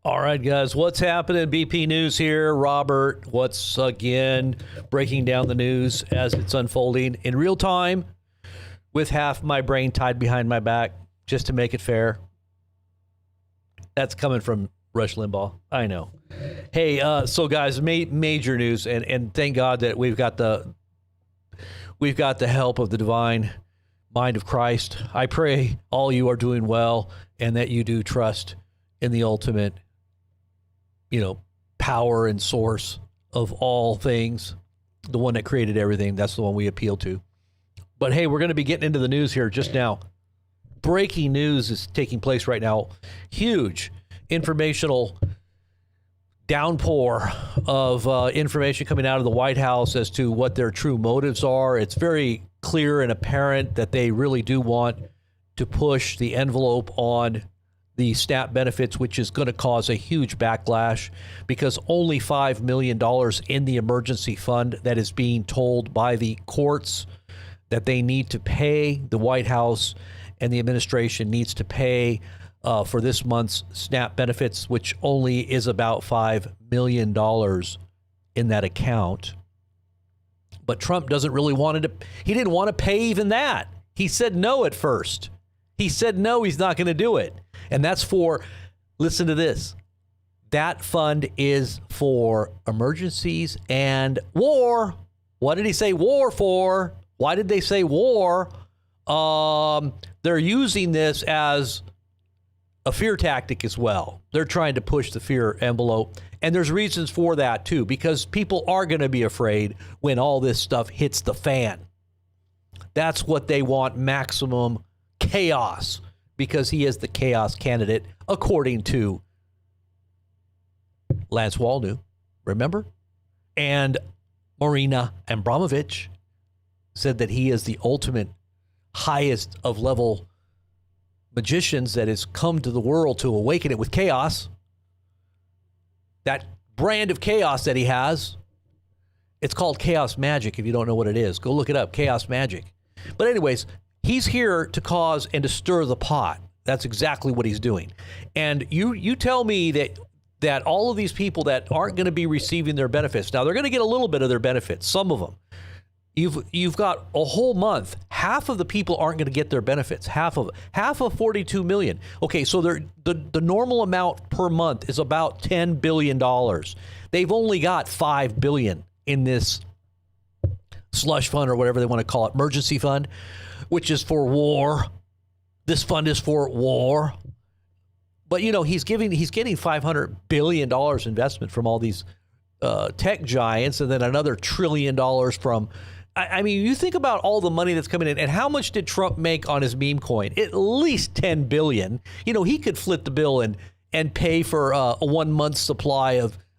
All right, guys, what's happening? BP News here. Robert, what's again breaking down the news as it's unfolding in real time with half my brain tied behind my back just to make it fair. That's coming from Rush Limbaugh. I know. Hey, so guys, major news, and thank God that we've got the help of the divine mind of Christ. I pray all you are doing well and that you do trust in the ultimate, power and source of all things, the one that created everything. That's the one we appeal to. But hey, we're going to be getting into the news here just now. Breaking news is taking place right now. Huge informational downpour of information coming out of the White House as to what their true motives are. It's very clear and apparent that they really do want to push the envelope on the SNAP benefits, which is going to cause a huge backlash because only $5 million in the emergency fund that is being told by the courts that they need to pay. The White House and the administration needs to pay for this month's SNAP benefits, which only is about $5 million in that account. But Trump doesn't really want to, he didn't want to pay even that. He said no at first. He said no, he's not going to do it. And that's for, listen to this, that fund is for emergencies and war. What did he say war for? Why did they say war? They're using this as a fear tactic as well. They're trying to push the fear envelope. And there's reasons for that, too, because people are going to be afraid when all this stuff hits the fan. That's what they want, maximum chaos, because he is the chaos candidate, according to Lance Waldew, remember? And Marina Abramovich said that he is the ultimate highest of level magicians that has come to the world to awaken it with chaos. That brand of chaos that he has, it's called chaos magic. If you don't know what it is, go look it up, chaos magic. But anyways, he's here to cause and to stir the pot. That's exactly what he's doing. And you tell me that all of these people that aren't going to be receiving their benefits, now they're going to get a little bit of their benefits, some of them. You've got a whole month. Half of the people aren't going to get their benefits. Half of 42 million. Okay, so the normal amount per month is about $10 billion. They've only got $5 billion in this slush fund or whatever they want to call it, emergency fund, which is for war. This fund is for war. But he's getting $500 billion investment from all these tech giants, and then another $1 trillion from. I mean, you think about all the money that's coming in, and how much did Trump make on his meme coin? At least $10 billion. He could flip the bill and pay for a 1 month supply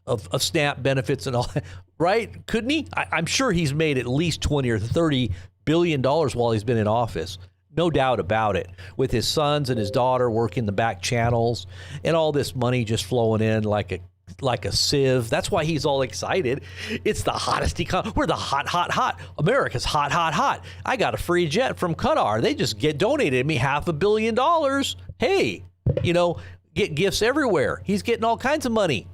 of SNAP benefits and all, right? Couldn't he? I'm sure he's made at least 20 or $30 billion while he's been in office. No doubt about it. With his sons and his daughter working the back channels and all this money just flowing in like a sieve. That's why he's all excited. It's the hottest economy. We're the hot. America's hot. I got a free jet from Qatar. They just donated me $500 million. Hey, get gifts everywhere. He's getting all kinds of money.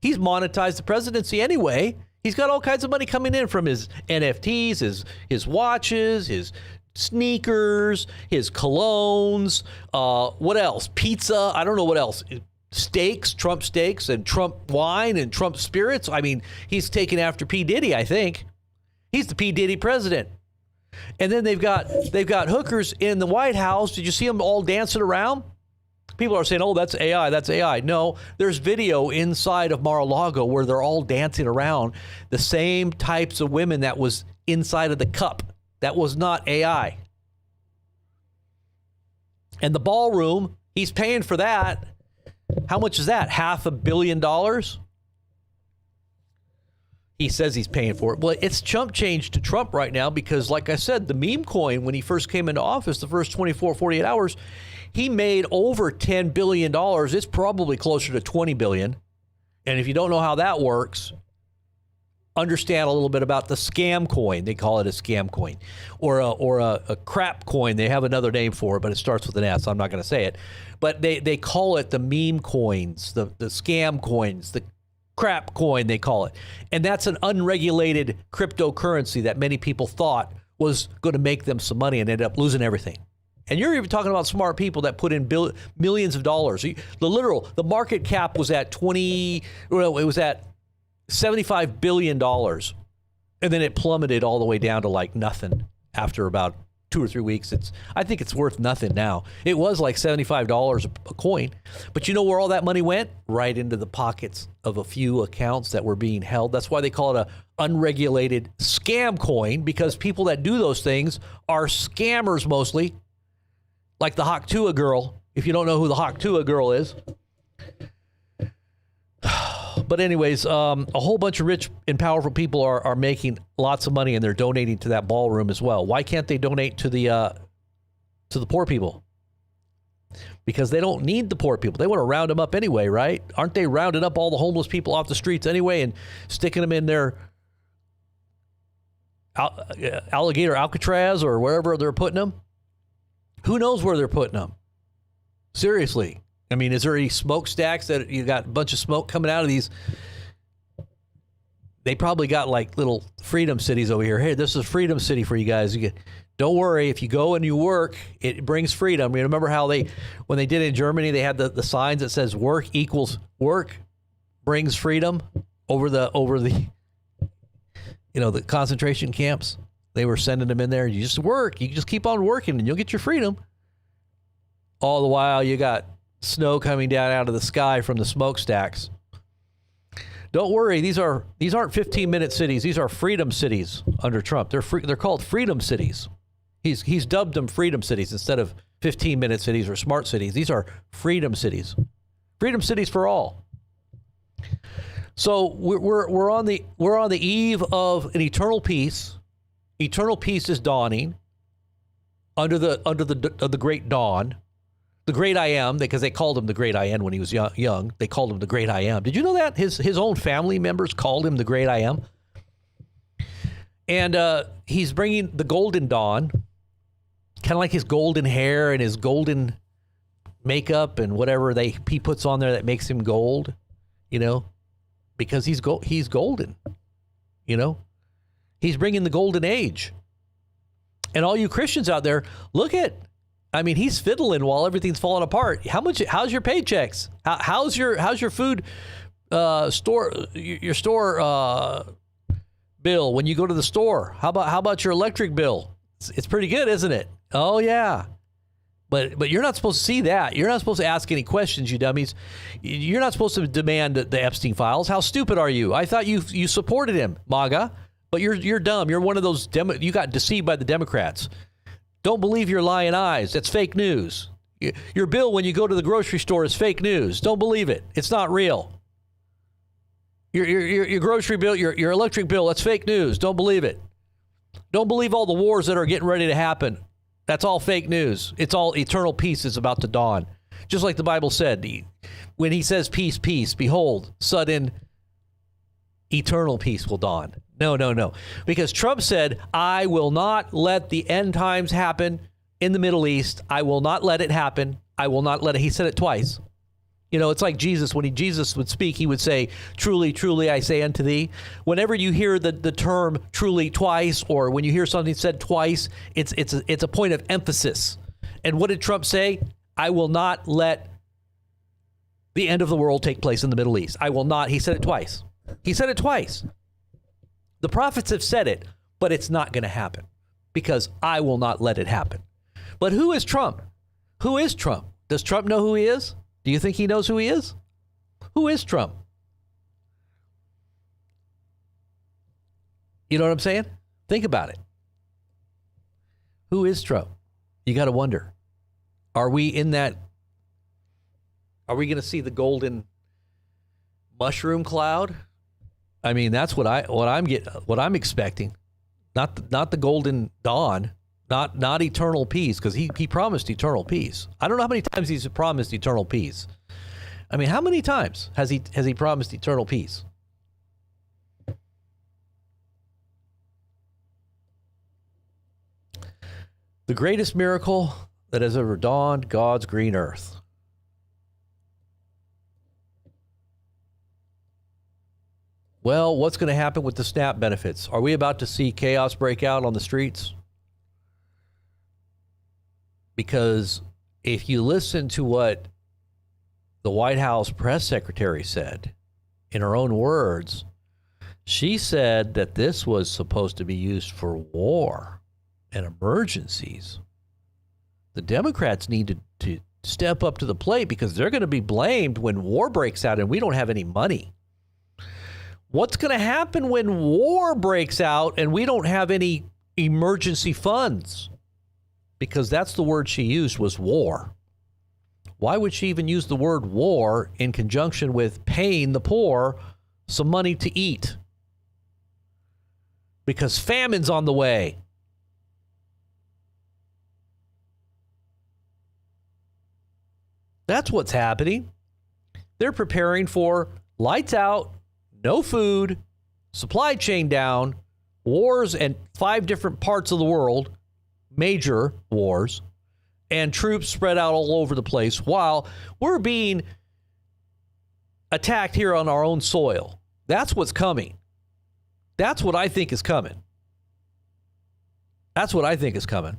He's monetized the presidency anyway. He's got all kinds of money coming in from his NFTs, his watches, his sneakers, his colognes. What else? Pizza. I don't know what else. Steaks, Trump steaks, and Trump wine and Trump spirits. I mean, he's taken after P. Diddy, I think. He's the P. Diddy president. And then they've got hookers in the White House. Did you see them all dancing around? People are saying, oh, that's AI, that's AI. No, there's video inside of Mar-a-Lago where they're all dancing around the same types of women that was inside of the cup. That was not AI. And the ballroom, he's paying for that. How much is that? $500 million? He says he's paying for it. Well, it's chump change to Trump right now because, like I said, the meme coin, when he first came into office, the first 24, 48 hours, he made over $10 billion. It's probably closer to $20 billion. And if you don't know how that works, understand a little bit about the scam coin. They call it a scam coin, or a crap coin. They have another name for it, but it starts with an S. I'm not going to say it, but they call it the meme coins, the scam coins, the crap coin, they call it. And that's an unregulated cryptocurrency that many people thought was going to make them some money and ended up losing everything. And you're even talking about smart people that put in millions of dollars. The market cap was at $75 billion. And then it plummeted all the way down to like nothing after about 2 or 3 weeks. I think it's worth nothing now. It was like $75 a coin. But you know where all that money went? Right into the pockets of a few accounts that were being held. That's why they call it a unregulated scam coin, because people that do those things are scammers mostly. Like the Haktua girl, if you don't know who the Haktua girl is. But anyways, a whole bunch of rich and powerful people are making lots of money, and they're donating to that ballroom as well. Why can't they donate to the poor people? Because they don't need the poor people. They want to round them up anyway, right? Aren't they rounding up all the homeless people off the streets anyway and sticking them in their alligator Alcatraz or wherever they're putting them? Who knows where they're putting them? Seriously. I mean, is there any smokestacks that you got a bunch of smoke coming out of these? They probably got like little freedom cities over here. Hey, this is freedom city for you guys. Don't worry. If you go and you work, it brings freedom. You remember how when they did it in Germany, they had the signs that says work brings freedom over the the concentration camps. They were sending them in there. You just work. You just keep on working and you'll get your freedom. All the while you got snow coming down out of the sky from the smokestacks. Don't worry. These aren't 15-minute cities. These are freedom cities under Trump. They're called freedom cities. He's dubbed them freedom cities instead of 15-minute cities or smart cities. These are freedom cities. Freedom cities for all. So we're on the eve of an eternal peace. Eternal peace is dawning under the great dawn, the great I am, because they called him the great I am when he was young. They called him the great I am. Did you know that his own family members called him the great I am? And he's bringing the golden dawn, kind of like his golden hair and his golden makeup and whatever he puts on there that makes him gold, because he's golden, He's bringing the golden age. And all you Christians out there, he's fiddling while everything's falling apart. How's your paychecks? How's your food store bill when you go to the store? How about your electric bill? It's pretty good, isn't it? Oh yeah. But you're not supposed to see that. You're not supposed to ask any questions, you dummies. You're not supposed to demand the Epstein files. How stupid are you? I thought you supported him, MAGA. But you're dumb. You're one of those you got deceived by the Democrats. Don't believe your lying eyes. That's fake news. Your bill when you go to the grocery store is fake news. Don't believe it. It's not real. Your grocery bill, your electric bill, that's fake news. Don't believe it. Don't believe all the wars that are getting ready to happen. That's all fake news. It's all eternal peace is about to dawn. Just like the Bible said, when he says peace, peace, behold, sudden eternal peace will dawn. No. Because Trump said, I will not let the end times happen in the Middle East. I will not let it happen. I will not let it. He said it twice. It's like Jesus. When Jesus would speak, he would say, truly, truly, I say unto thee. Whenever you hear the term truly twice, or when you hear something said twice, it's a point of emphasis. And what did Trump say? I will not let the end of the world take place in the Middle East. I will not. He said it twice. The prophets have said it, but it's not going to happen because I will not let it happen. But who is Trump? Who is Trump? Does Trump know who he is? Do you think he knows who he is? Who is Trump? You know what I'm saying? Think about it. Who is Trump? You got to wonder. Are we going to see the golden mushroom cloud? I mean, that's what I'm expecting. Not the golden dawn, not eternal peace, because he promised eternal peace. I don't know how many times he's promised eternal peace. I mean, how many times has he promised eternal peace? The greatest miracle that has ever dawned God's green earth. Well, what's going to happen with the SNAP benefits? Are we about to see chaos break out on the streets? Because if you listen to what the White House press secretary said, in her own words, she said that this was supposed to be used for war and emergencies. The Democrats need to step up to the plate because they're going to be blamed when war breaks out and we don't have any money. What's going to happen when war breaks out and we don't have any emergency funds? Because that's the word she used, was war. Why would she even use the word war in conjunction with paying the poor some money to eat? Because famine's on the way. That's what's happening. They're preparing for lights out, no food, supply chain down, wars in 5 different parts of the world, major wars, and troops spread out all over the place while we're being attacked here on our own soil. That's what's coming. That's what I think is coming. That's what I think is coming.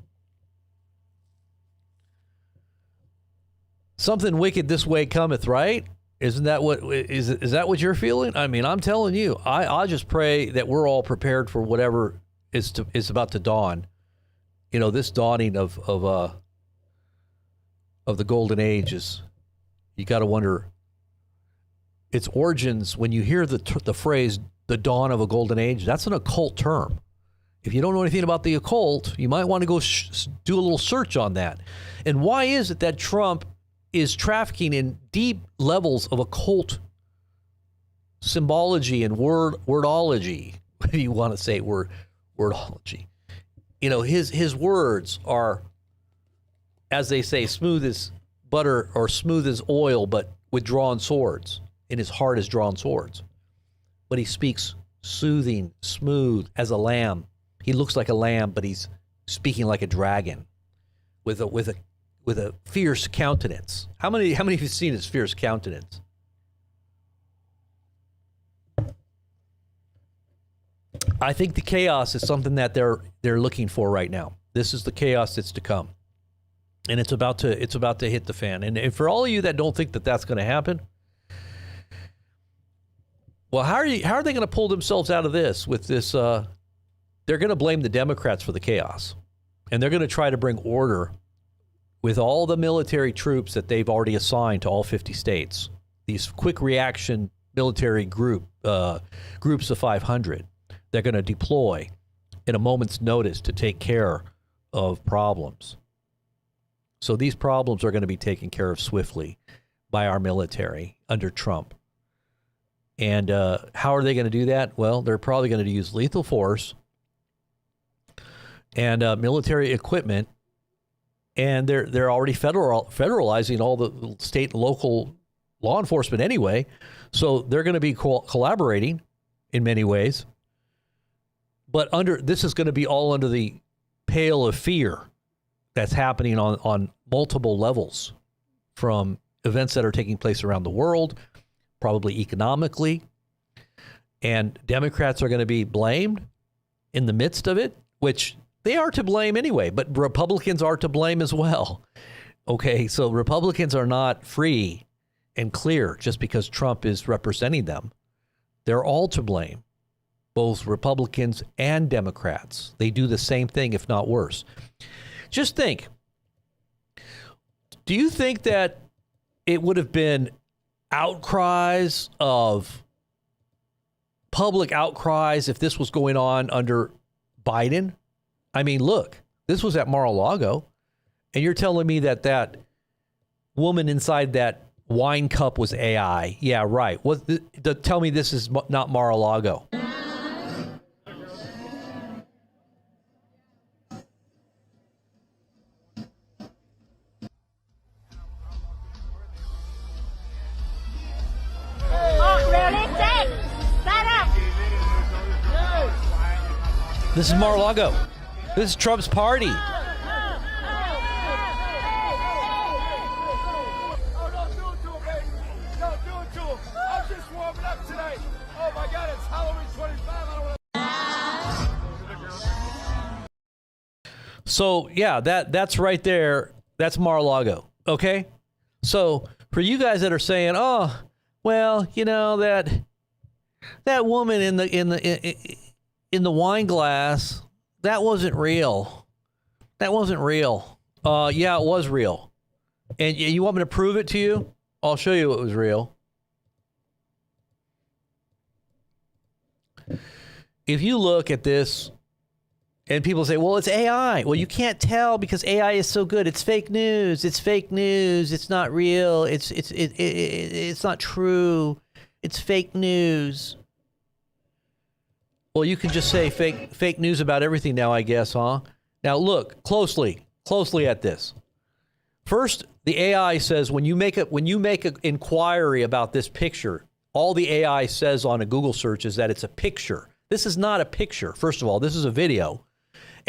Something wicked this way cometh, right? Isn't that what is that what you're feeling? I mean, I'm telling you, I just pray that we're all prepared for whatever is about to dawn. You know, this dawning of the golden age is, you got to wonder its origins. When you hear the phrase "the dawn of a golden age," that's an occult term. If you don't know anything about the occult, you might want to go do a little search on that. And why is it that Trump is trafficking in deep levels of occult symbology and wordology? What do you want to say? Wordology. You know, his words are, as they say, smooth as butter or smooth as oil, but with drawn swords. In his heart is drawn swords. But he speaks soothing, smooth as a lamb. He looks like a lamb, but he's speaking like a dragon, with a fierce countenance. How many of you have seen his fierce countenance? I think the chaos is something that they're looking for right now. This is the chaos that's to come, and it's about to hit the fan. And for all of you that don't think that that's going to happen, well, how are they going to pull themselves out of this? With this, they're going to blame the Democrats for the chaos, and they're going to try to bring order with all the military troops that they've already assigned to all 50 states. These quick reaction military groups of 500. They're going to deploy in a moment's notice to take care of problems. So these problems are going to be taken care of swiftly by our military under Trump. And how are they going to do that? Well, they're probably going to use lethal force and military equipment. And they're already federalizing all the state and local law enforcement anyway. So they're going to be collaborating in many ways. But this is going to be all under the pale of fear that's happening on multiple levels, from events that are taking place around the world, probably economically. And Democrats are going to be blamed in the midst of it, which they are to blame anyway, but Republicans are to blame as well. Okay, so Republicans are not free and clear just because Trump is representing them. They're all to blame, both Republicans and Democrats. They do the same thing, if not worse. Just think, do you think that it would have been outcries of public outcries if this was going on under Biden? I mean, look, this was at Mar-a-Lago, and you're telling me that woman inside that wine cup was AI. Yeah, right. Tell me this is not Mar-a-Lago. This is Mar-a-Lago. This is Trump's party. So yeah, that's right there. That's Mar-a-Lago. Okay. So for you guys that are saying, oh, well, you know, that woman in the wine glass, that wasn't real. That wasn't real. Yeah, it was real. And you want me to prove it to you? I'll show you it was real. If you look at this, and people say, well, it's AI. Well, you can't tell because AI is so good. It's fake news. It's fake news. It's not real. It's not true. It's fake news. Well, you can just say fake news about everything now, I guess, huh? Now look closely at this. First, the AI says when you make an inquiry about this picture, all the AI says on a Google search is that it's a picture. This is not a picture. First of all, this is a video.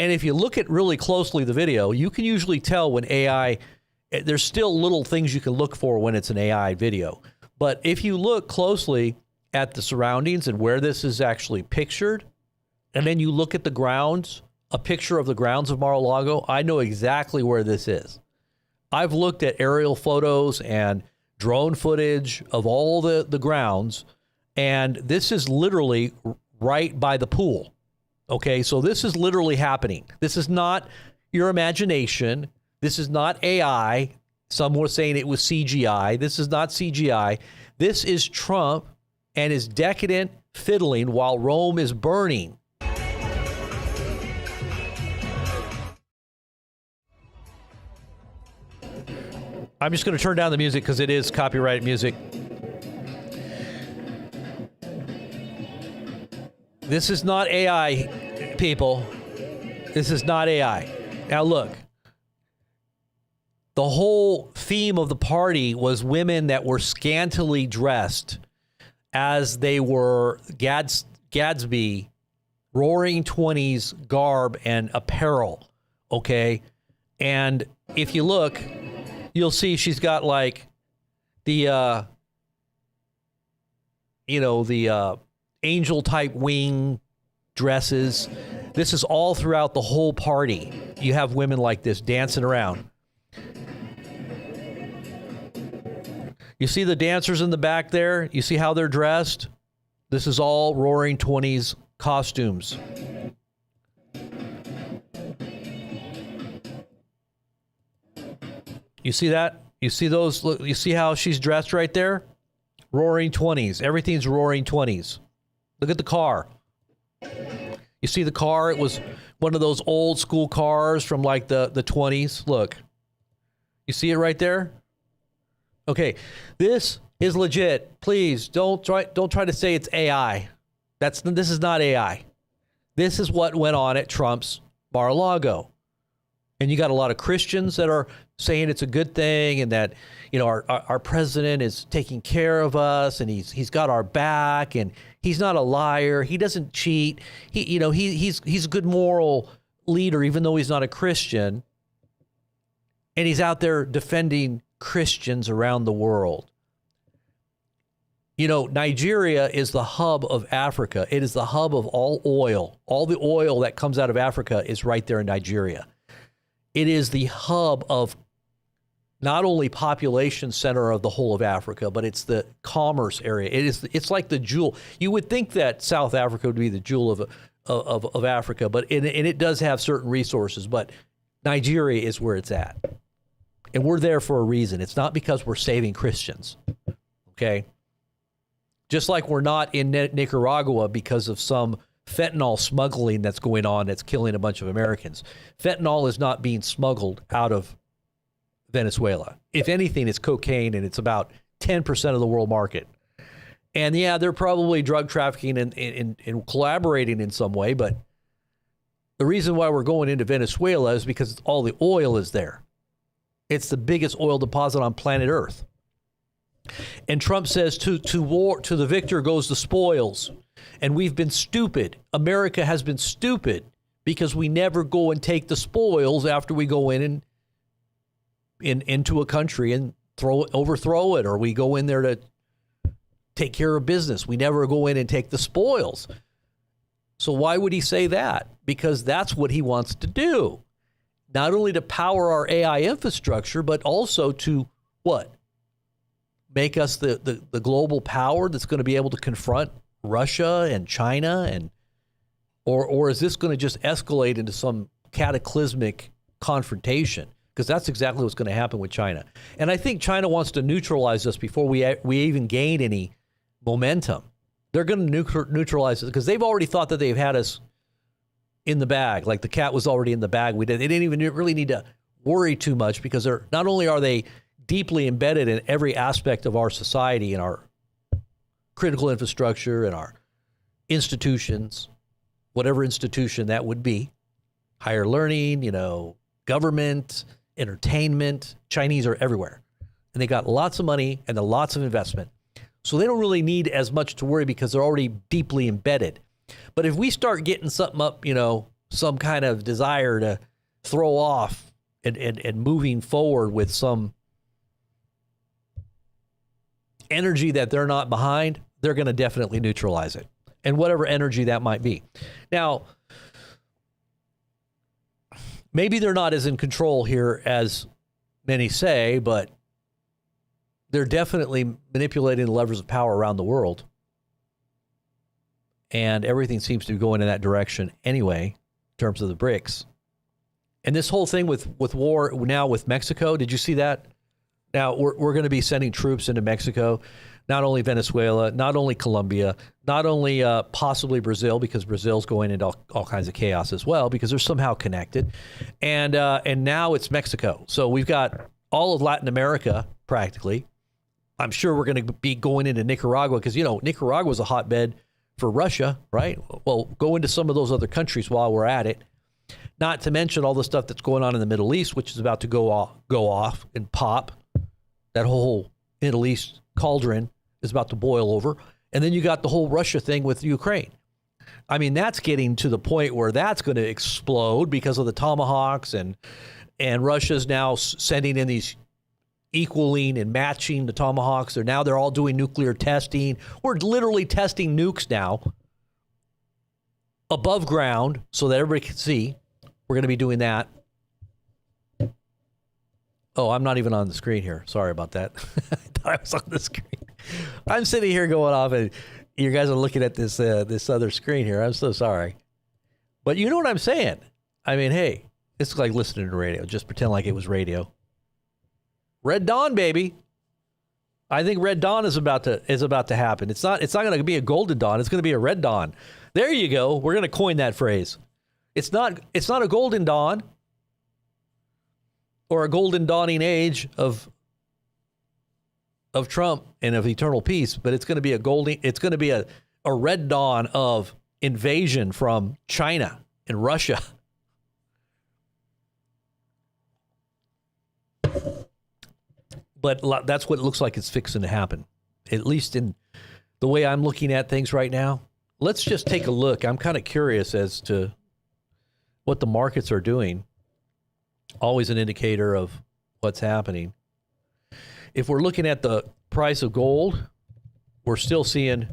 And if you look at really closely the video, you can usually tell when AI, there's still little things you can look for when it's an AI video. But if you look closely at the surroundings and where this is actually pictured, and then you look at the grounds, a picture of the grounds of Mar-a-Lago, I know exactly where this is. I've looked at aerial photos and drone footage of all the grounds, and this is literally right by the pool. Okay, so this is literally happening. This is not your imagination. This is not AI. Some were saying it was CGI. This is not CGI. This is Trump and his decadent fiddling while Rome is burning. I'm just going to turn down the music because it is copyrighted music. This is not AI, people. This is not AI. Now look, the whole theme of the party was women that were scantily dressed as they were Gadsby, roaring 20s garb and apparel, okay? And if you look, you'll see she's got like the, angel type wing dresses. This is all throughout the whole party. You have women like this dancing around. You see the dancers in the back there? You see how they're dressed? This is all roaring 20s costumes. You see that? You see those? Look, you see how she's dressed right there? Roaring 20s. Everything's roaring 20s. Look at the car. You see the car? It was one of those old school cars from like the 20s. Look. You see it right there? Okay. This is legit. Please don't try to say it's AI. This is not AI. This is what went on at Trump's Mar-a-Lago. And you got a lot of Christians that are saying it's a good thing and that, you know, our president is taking care of us and he's got our back and he's not a liar. He doesn't cheat. He's a good moral leader, even though he's not a Christian. And he's out there defending Christians around the world. You know, Nigeria is the hub of Africa. It is the hub of all oil. All the oil that comes out of Africa is right there in Nigeria. It is the hub of not only population center of the whole of Africa, but it's the commerce area. It's like the jewel. You would think that South Africa would be the jewel of Africa, but it does have certain resources. But Nigeria is where it's at, and we're there for a reason. It's not because we're saving Christians, okay? Just like we're not in Nicaragua because of some fentanyl smuggling that's going on that's killing a bunch of Americans. Fentanyl is not being smuggled out of Venezuela. If anything, it's cocaine, and it's about 10% of the world market. And yeah, they're probably drug trafficking and collaborating in some way, but the reason why we're going into Venezuela is because all the oil is there. It's the biggest oil deposit on planet Earth. And Trump says to the victor goes the spoils. And we've been stupid. America has been stupid because we never go and take the spoils after we go in and into a country and overthrow it, or we go in there to take care of business. We never go in and take the spoils. So why would he say that? Because that's what he wants to do. not only to power our AI infrastructure, but also to what? Make us the global power that's going to be able to confront Russia and China, and or is this going to just escalate into some cataclysmic confrontation? Because that's exactly what's going to happen with China. And I think China wants to neutralize us before we even gain any momentum. They're going to neutralize us because they've already thought that they've had us in the bag, like the cat was already in the bag. They didn't even really need to worry too much because not only are they deeply embedded in every aspect of our society and our critical infrastructure and our institutions, whatever institution that would be, higher learning, government, entertainment. Chinese are everywhere. And they got lots of money and lots of investment. So they don't really need as much to worry because they're already deeply embedded. But if we start getting something up, some kind of desire to throw off and moving forward with some energy that they're not behind, they're going to definitely neutralize it. And whatever energy that might be. Now, maybe they're not as in control here as many say, but they're definitely manipulating the levers of power around the world. And everything seems to be going in that direction anyway, in terms of the BRICS. And this whole thing with war now with Mexico, did you see that? Now, we're going to be sending troops into Mexico, not only Venezuela, not only Colombia, not only possibly Brazil, because Brazil's going into all kinds of chaos as well, because they're somehow connected. And now it's Mexico. So we've got all of Latin America, practically. I'm sure we're going to be going into Nicaragua, because, Nicaragua is a hotbed for Russia, right? Well, go into some of those other countries while we're at it. Not to mention all the stuff that's going on in the Middle East, which is about to go off and pop. That whole Middle East cauldron is about to boil over. And then you got the whole Russia thing with Ukraine. I mean, that's getting to the point where that's going to explode because of the Tomahawks, and Russia's now sending in these equaling and matching the Tomahawks. They're all doing nuclear testing. We're literally testing nukes now above ground so that everybody can see. We're going to be doing that. Oh, I'm not even on the screen here. Sorry about that. I thought I was on the screen. I'm sitting here going off, and you guys are looking at this other screen here. I'm so sorry. But you know what I'm saying? I mean, hey, it's like listening to radio. Just pretend like it was radio. Red Dawn, baby. I think Red Dawn is about to happen. It's not going to be a Golden Dawn. It's going to be a Red Dawn. There you go. We're going to coin that phrase. It's not a Golden Dawn or a golden dawning age of Trump and of eternal peace, but it's going to be a red dawn of invasion from China and Russia. But that's what it looks like it's fixing to happen, at least in the way I'm looking at things right now. Let's just take a look. I'm kind of curious as to what the markets are doing. Always an indicator of what's happening. If we're looking at the price of gold, we're still seeing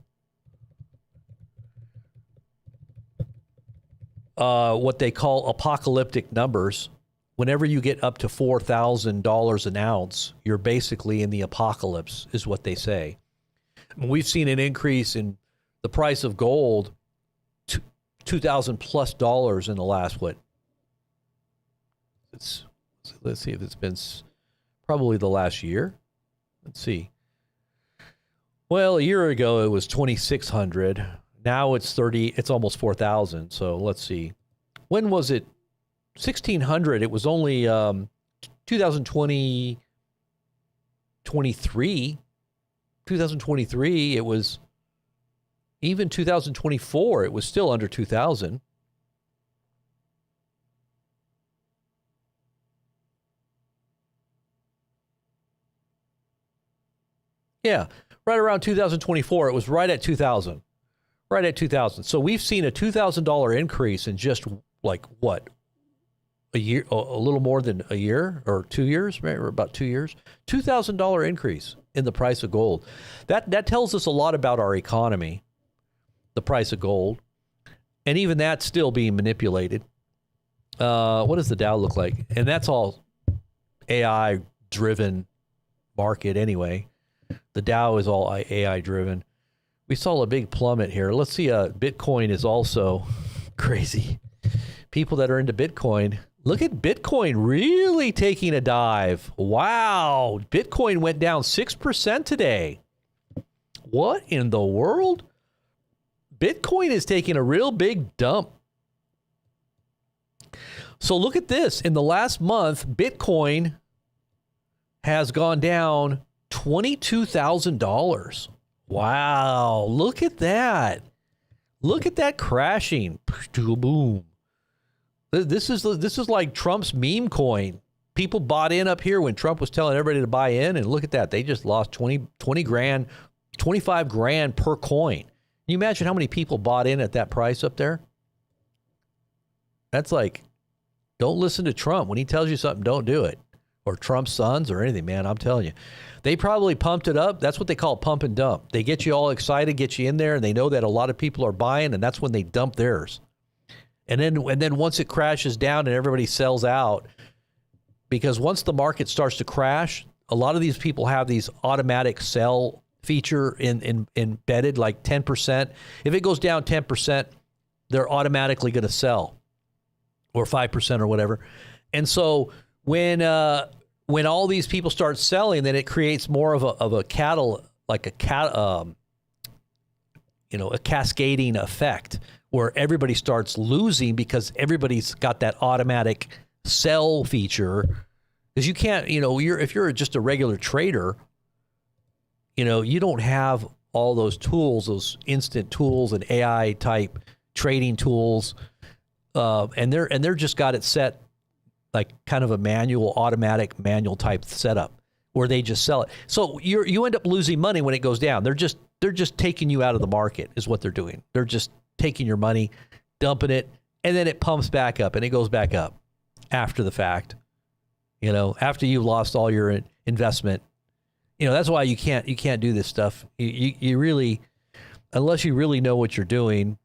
what they call apocalyptic numbers. Whenever you get up to $4,000 an ounce, you're basically in the apocalypse, is what they say. We've seen an increase in the price of gold, $2,000 plus in the last, let's see if it's been probably the last year. Let's see. Well, a year ago it was 2,600. Now it's almost 4,000. So let's see. When was it? 1,600. It was only 2023. 2023, it was even 2024, it was still under 2,000. Yeah, right around 2024, it was right at 2,000. Right at 2,000. So we've seen a $2,000 increase in just like what? A year, a little more than a year or 2 years, right? Or about 2 years. $2,000 increase in the price of gold. That tells us a lot about our economy, the price of gold. And even that's still being manipulated. What does the Dow look like? And that's all AI driven market anyway. The Dow is all AI driven. We saw a big plummet here. Let's see. Bitcoin is also crazy. People that are into Bitcoin, look at Bitcoin really taking a dive. Wow. Bitcoin went down 6% today. What in the world? Bitcoin is taking a real big dump. So look at this. In the last month, Bitcoin has gone down $22,000. Wow. Look at that. Look at that crashing. Boom. This is like Trump's meme coin. People bought in up here when Trump was telling everybody to buy in, and look at that. They just lost 20 grand, 25 grand per coin. Can you imagine how many people bought in at that price up there? That's like, don't listen to Trump. When he tells you something, don't do it. Or Trump's sons or anything, man. I'm telling you. They probably pumped it up. That's what they call pump and dump. They get you all excited, get you in there, and they know that a lot of people are buying, and that's when they dump theirs. And then once it crashes down and everybody sells out, because once the market starts to crash, a lot of these people have these automatic sell feature embedded, like 10%. If it goes down 10%, they're automatically going to sell, or 5% or whatever. And so when all these people start selling, then it creates more of a cascading effect where everybody starts losing because everybody's got that automatic sell feature. Because you can't, if you're just a regular trader, you don't have all those tools, those instant tools and AI type trading tools, and they're just got it set like kind of a automatic manual type setup where they just sell it. So you end up losing money when it goes down. They're just taking you out of the market is what they're doing. They're just taking your money, dumping it, and then it pumps back up and it goes back up after the fact. After you've lost all your investment. That's why you can't do this stuff. You really, unless you really know what you're doing.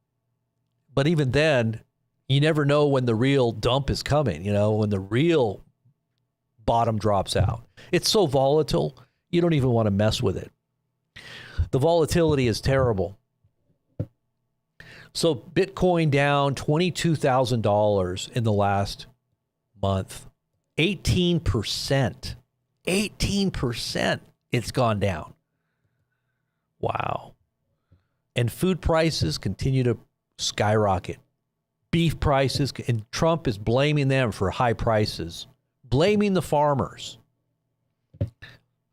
But even then, you never know when the real dump is coming, when the real bottom drops out. It's so volatile, you don't even want to mess with it. The volatility is terrible. So Bitcoin down $22,000 in the last month. 18%. 18% it's gone down. Wow. And food prices continue to skyrocket. Beef prices, and Trump is blaming them for high prices, blaming the farmers.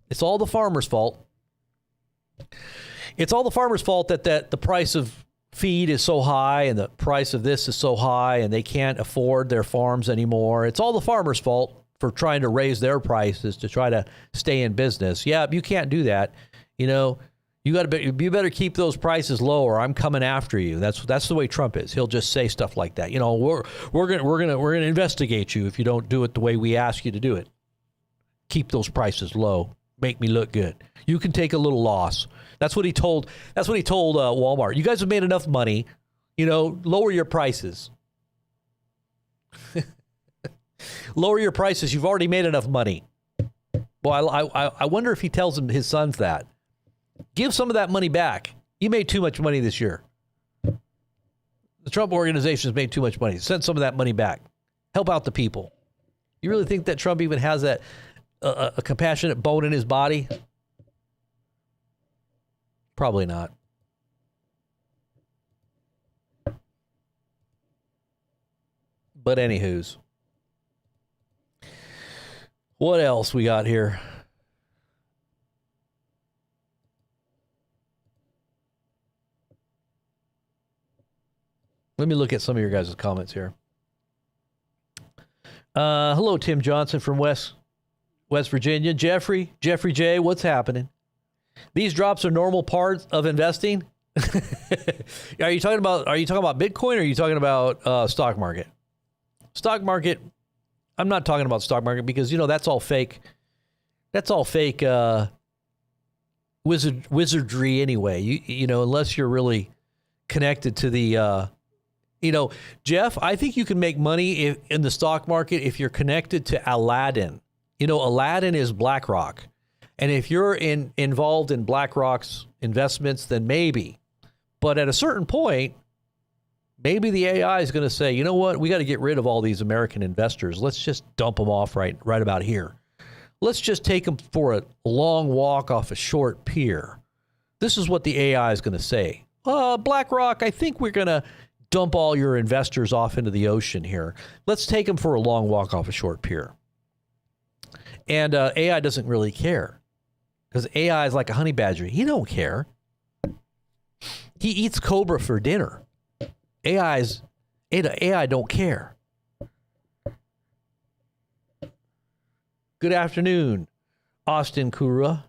It's all the farmers' fault. It's all the farmers' fault that the price of feed is so high and the price of this is so high and they can't afford their farms anymore. It's all the farmers' fault for trying to raise their prices to try to stay in business. Yeah, you can't do that. You better keep those prices low or I'm coming after you. That's the way Trump is. He'll just say stuff like that. We're gonna investigate you if you don't do it the way we ask you to do it. Keep those prices low. Make me look good. You can take a little loss. That's what he told Walmart. You guys have made enough money. Lower your prices. Lower your prices. You've already made enough money. Well, I wonder if he tells his sons that. Give some of that money back. You made too much money this year. The Trump organization has made too much money. Send some of that money back. Help out the people. You really think that Trump even has that a compassionate bone in his body? Probably not. But anywho's. What else we got here? Let me look at some of your guys' comments here. Hello, Tim Johnson from West Virginia. Jeffrey J., what's happening? These drops are normal parts of investing. Are you talking about Bitcoin or are you talking about stock market? Stock market, I'm not talking about stock market because, that's all fake. That's all fake wizardry anyway. You know, unless you're really connected to the Jeff, I think you can make money in the stock market if you're connected to Aladdin. Aladdin is BlackRock. And if you're involved in BlackRock's investments, then maybe. But at a certain point, maybe the AI is going to say, you know what, we got to get rid of all these American investors. Let's just dump them off right about here. Let's just take them for a long walk off a short pier. This is what the AI is going to say. BlackRock, I think we're going to dump all your investors off into the ocean here. Let's take them for a long walk off a short pier. And AI doesn't really care because AI is like a honey badger. He don't care. He eats cobra for dinner. AI don't care. Good afternoon, Austin Kura.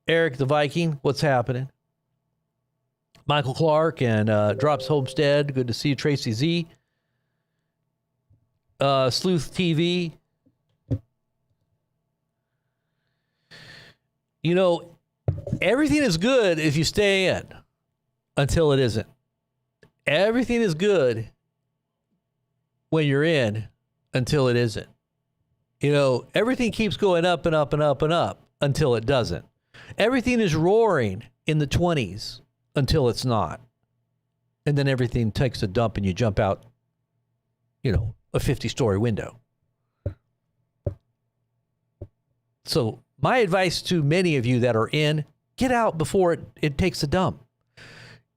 Eric the Viking, what's happening? Michael Clark and Drops Homestead, good to see you. Tracy Z. Sleuth TV. Everything is good if you stay in until it isn't. Everything is good when you're in until it isn't. Everything keeps going up and up and up and up until it doesn't. Everything is roaring in the 20s until it's not. And then everything takes a dump and you jump out, a 50-story window. So my advice to many of you that are in, get out before it takes a dump.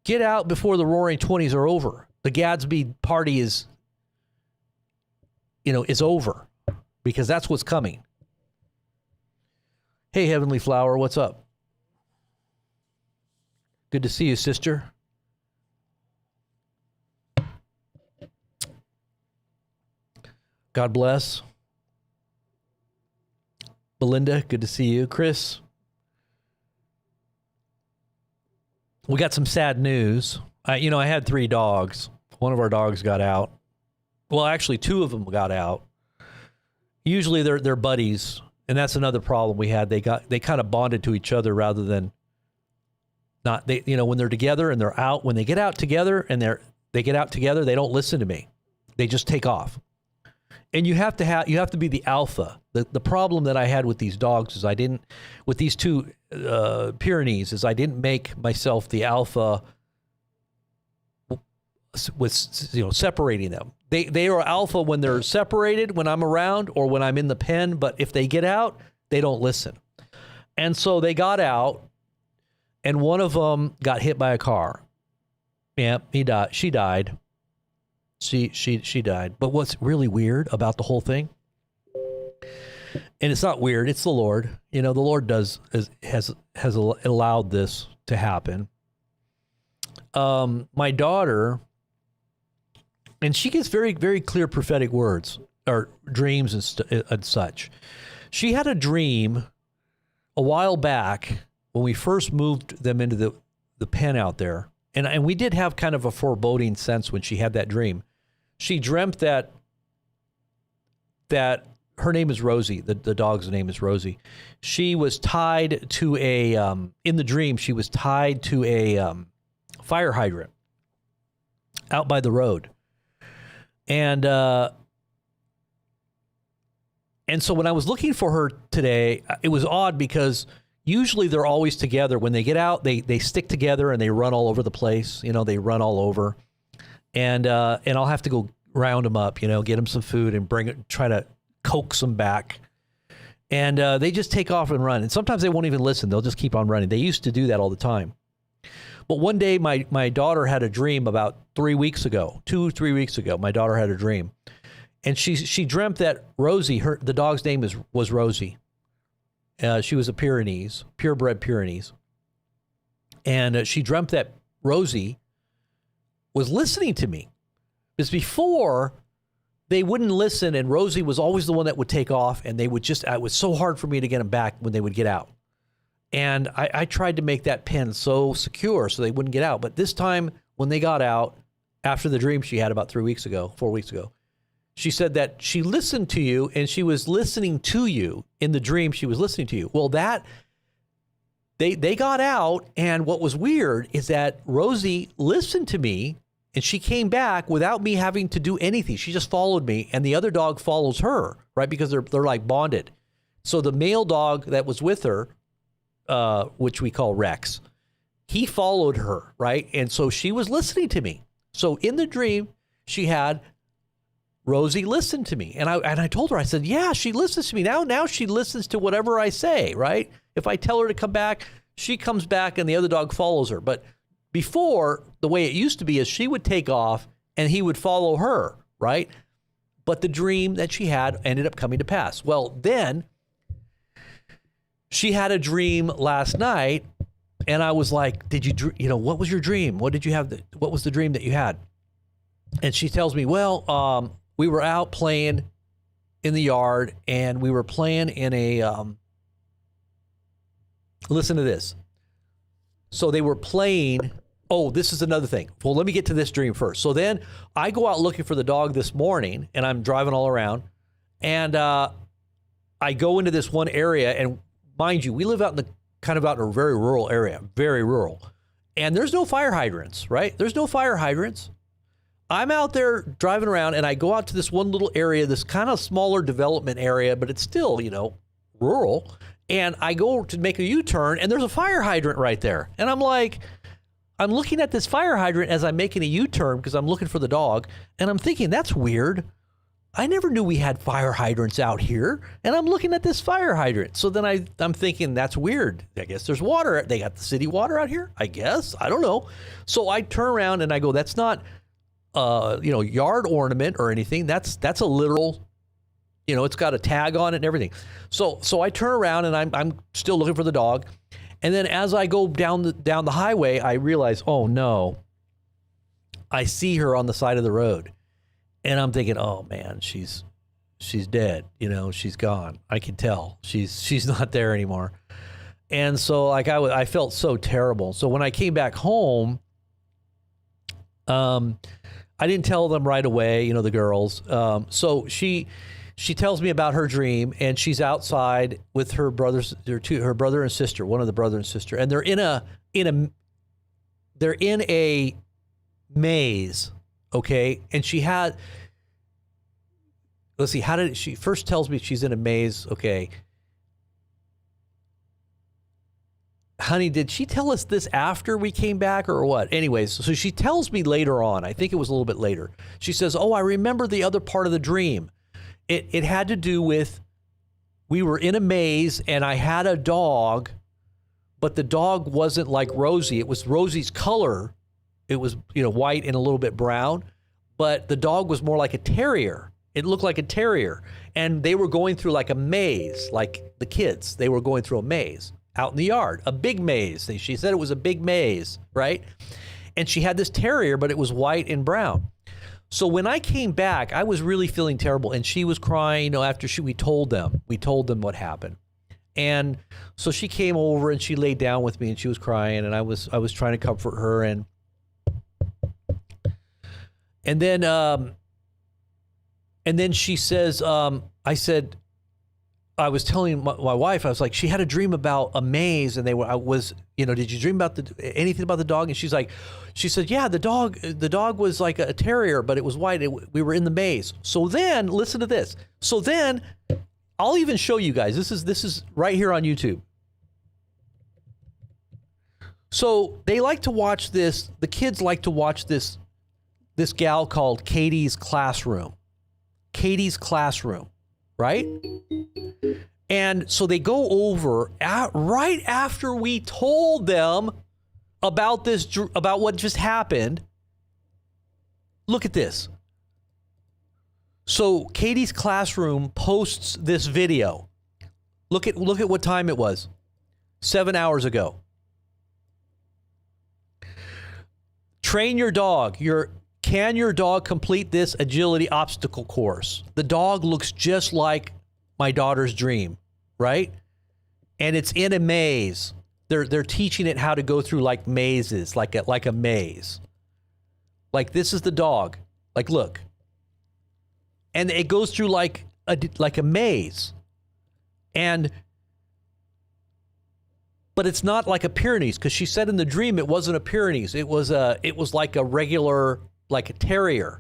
Get out before the roaring 20s are over. The Gadsby party is over, because that's what's coming. Hey, Heavenly Flower, what's up? Good to see you, sister. God bless. Belinda, good to see you. Chris, we got some sad news. I had 3 dogs. One of our dogs got out. Well, actually, 2 of them got out. Usually they're buddies, and that's another problem we had. They kind of bonded to each other rather than not. When they're together and they're out, when they get out together and they get out together, they don't listen to me. They just take off. And you have to be the alpha. The problem that I had with these dogs is with these 2 Pyrenees, is I didn't make myself the alpha with separating them. They are alpha when they're separated, when I'm around, or when I'm in the pen. But if they get out, they don't listen. And so they got out, and one of them got hit by a car. Yeah, he died. She died. She died. But what's really weird about the whole thing, and it's not weird, it's the Lord. The Lord has allowed this to happen. My daughter, and she gets very, very clear prophetic words or dreams and such. She had a dream a while back when we first moved them into the pen out there. And we did have kind of a foreboding sense when she had that dream. She dreamt that her name is Rosie. The dog's name is Rosie. She was tied to in the dream, she was tied to a fire hydrant out by the road. And so when I was looking for her today, it was odd because usually they're always together. When they get out, they stick together and they run all over the place. They run all over. And I'll have to go round them up, get them some food and try to coax them back. And they just take off and run. And sometimes they won't even listen. They'll just keep on running. They used to do that all the time. But one day my daughter had a dream about 3 weeks ago, 3 weeks ago, my daughter had a dream. And she dreamt that Rosie, the dog's name was Rosie. She was a Pyrenees, purebred Pyrenees. And she dreamt that Rosie was listening to me. Because before, they wouldn't listen, and Rosie was always the one that would take off, and it was so hard for me to get them back when they would get out. And I tried to make that pen so secure so they wouldn't get out. But this time, when they got out, after the dream she had about 4 weeks ago, she said that she listened to you, and she was listening to you. In the dream, she was listening to you. Well, they got out, and what was weird is that Rosie listened to me And she came back without me having to do anything. She just followed me, and the other dog follows her, right? Because they're like bonded. So the male dog that was with her, which we call Rex, he followed her, right? And so she was listening to me. So in the dream, she had Rosie listen to me. And I told her, I said, yeah, she listens to me. Now she listens to whatever I say, right? If I tell her to come back, she comes back and the other dog follows her. But before, the way it used to be is she would take off and he would follow her, right? But the dream that she had ended up coming to pass. Well, then she had a dream last night, and I was like, what was your dream? What did you have? What was the dream that you had? And she tells me, well, we were out playing in the yard, and we were playing in a, listen to this. So they were playing, this is another thing. Well, let me get to this dream first. So then I go out looking for the dog this morning, and I'm driving all around, and I go into this one area, and mind you, we live out in a very rural area, very rural. And there's no fire hydrants, right? There's no fire hydrants. I'm out there driving around, and I go out to this one little area, this kind of smaller development area, but it's still, rural. And I go to make a U-turn, and there's a fire hydrant right there. And I'm like, I'm looking at this fire hydrant as I'm making a U-turn because I'm looking for the dog. And I'm thinking, that's weird. I never knew we had fire hydrants out here. And I'm looking at this fire hydrant. So then I'm thinking, that's weird. I guess there's water. They got the city water out here, I guess. I don't know. So I turn around and I go, that's not, yard ornament or anything. That's a literal, it's got a tag on it and everything. So I turn around and I'm still looking for the dog. And then as I go down the highway, I realize, oh no, I see her on the side of the road. And I'm thinking, oh man, she's dead. She's gone. I can tell she's not there anymore. And so I felt so terrible. So when I came back home, I didn't tell them right away, the girls. So she tells me about her dream, and she's outside with her brothers, her brother and sister, one of the brother and sister, and they're in a maze, okay? And she first tells me she's in a maze, okay? Honey, did she tell us this after we came back or what? Anyways, so she tells me later on, I think it was a little bit later. She says, I remember the other part of the dream. It had to do with, we were in a maze and I had a dog, but the dog wasn't like Rosie. It was Rosie's color. It was, white and a little bit brown, but the dog was more like a terrier. It looked like a terrier. And they were going through like a maze, like the kids. They were going through a maze out in the yard, a big maze. She said it was a big maze, right? And she had this terrier, but it was white and brown. So when I came back, I was really feeling terrible, and she was crying. After we told them what happened, and so she came over and she laid down with me, and she was crying, and I was trying to comfort her, and then she says, I said, I was telling my wife, I was like, she had a dream about a maze, and did you dream about anything about the dog? And she said, yeah, the dog was like a terrier, but it was white. We were in the maze. So then, listen to this. So then, I'll even show you guys. This is right here on YouTube. So they like to watch this. The kids like to watch this gal called Katie's Classroom. Katie's Classroom, right? And so they go over right after we told them about what just happened. Look at this. So Katie's Classroom posts this video. Look at what time it was. 7 hours ago. Train your dog. Can your dog complete this agility obstacle course? The dog looks just like my daughter's dream, right? And it's in a maze. They're teaching it how to go through like mazes, like a maze. Like this is the dog. Like look. And it goes through like a maze. But it's not like a Pyrenees, because she said in the dream it wasn't a Pyrenees. It was like a regular like a terrier.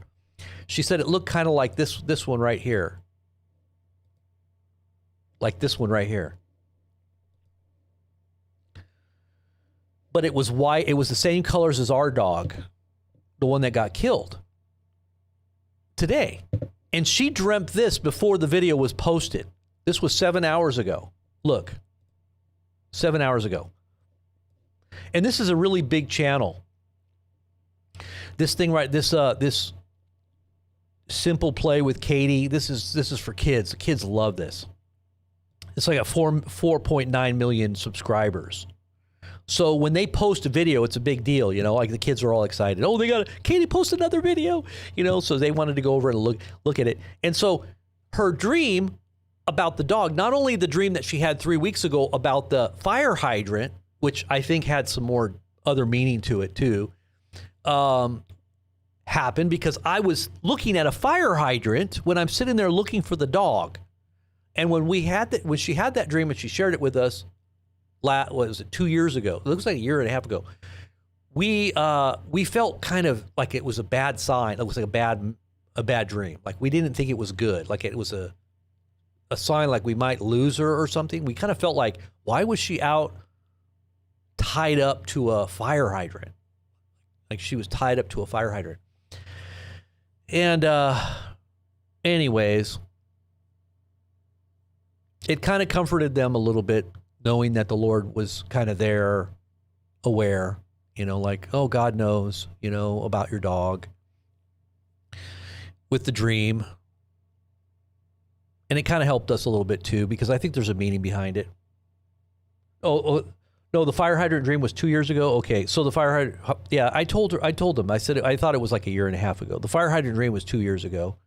She said it looked kind of like this one right here. Like this one right here. But it was white. It was the same colors as our dog, the one that got killed today. And she dreamt this before the video was posted. This was 7 hours ago. Look, 7 hours ago. And this is a really big channel. This thing right, this Simple Play with Katie. This is for kids. The kids love this. It's like a 4.9 million subscribers. So when they post a video, it's a big deal, you know, like the kids are all excited. Oh, Katie posted another video, you know, so they wanted to go over and look at it. And so her dream about the dog, not only the dream that she had 3 weeks ago about the fire hydrant, which I think had some more other meaning to it too, happened because I was looking at a fire hydrant when I'm sitting there looking for the dog. And when she had that dream and she shared it with us, what was it, 2 years ago? It looks like a year and a half ago. We felt kind of like it was a bad sign. It was like a bad dream. Like we didn't think it was good. Like it was a sign like we might lose her or something. We kind of felt like, why was she out tied up to a fire hydrant? Like she was tied up to a fire hydrant. And anyways, it kind of comforted them a little bit, knowing that the Lord was kind of there, aware, you know, like, oh, God knows, you know, about your dog with the dream. And it kind of helped us a little bit too, because I think there's a meaning behind it. Oh, no, the fire hydrant dream was 2 years ago. Okay. So the fire hydrant, yeah, I told them, I said, I thought it was like a year and a half ago. The fire hydrant dream was 2 years ago.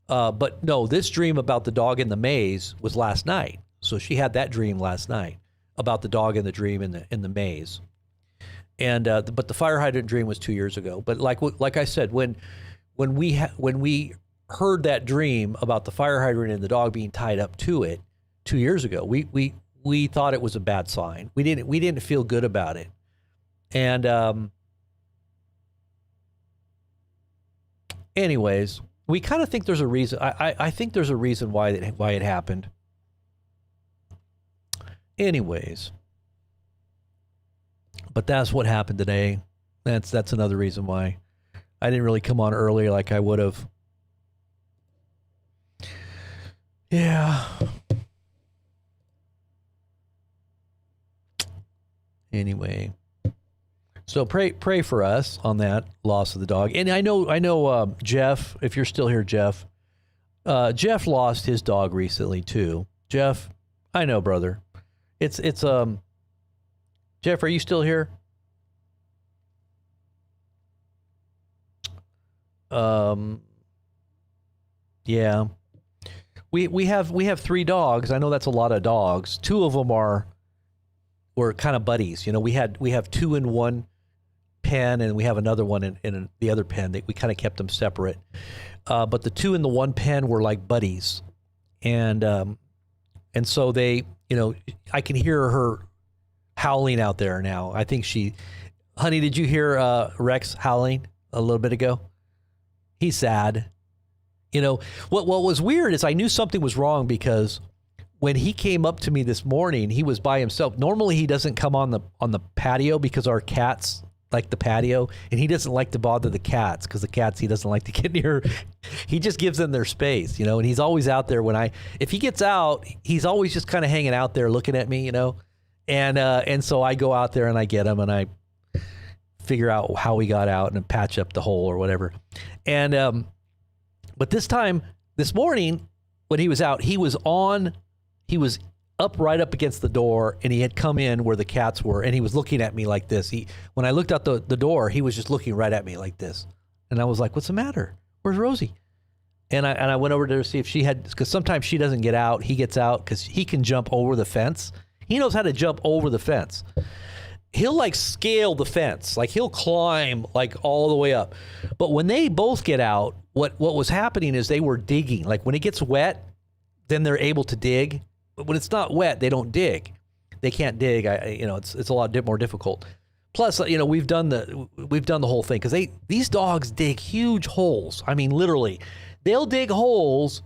But no, this dream about the dog in the maze was last night. So she had that dream last night about the dog in the dream in the maze. And, but the fire hydrant dream was 2 years ago. But like I said, when we heard that dream about the fire hydrant and the dog being tied up to it 2 years ago, we thought it was a bad sign. We didn't feel good about it. And, anyways, we kind of think there's a reason. I think there's a reason why it happened. Anyways, but that's what happened today. That's another reason why I didn't really come on earlier like I would have. Yeah. Anyway, so pray for us on that loss of the dog. And I know Jeff, if you're still here, Jeff Jeff lost his dog recently too. Jeff, I know, brother. It's Jeff, are you still here? Yeah. We have 3 dogs. I know that's a lot of dogs. 2 of them were kind of buddies. You know, we have 2 in one pen, and we have another one in the other pen. We kind of kept them separate. But the 2 in the one pen were like buddies, and so they, you know, I can hear her howling out there now. I think honey, did you hear Rex howling a little bit ago? He's sad. You know, what was weird is I knew something was wrong because when he came up to me this morning, he was by himself. Normally he doesn't come on the patio because our cats like the patio, and he doesn't like to bother the cats because the cats he doesn't like to get near. He just gives them their space, you know, and he's always out there if he gets out, he's always just kind of hanging out there looking at me, you know, and so I go out there and I get him and I figure out how he got out and patch up the hole or whatever. And, but this morning when he was out, he was right up against the door, and he had come in where the cats were, and he was looking at me like this. When I looked out the door, he was just looking right at me like this. And I was like, what's the matter? Where's Rosie? And I went over there to see if she had, because sometimes she doesn't get out. He gets out because he can jump over the fence. He knows how to jump over the fence. He'll like scale the fence. Like he'll climb like all the way up. But when they both get out, what was happening is they were digging. Like when it gets wet, then they're able to dig. But when it's not wet, they don't dig. They can't dig. It's a lot more difficult. Plus, we've done the whole thing because these dogs dig huge holes. I mean, literally, they'll dig holes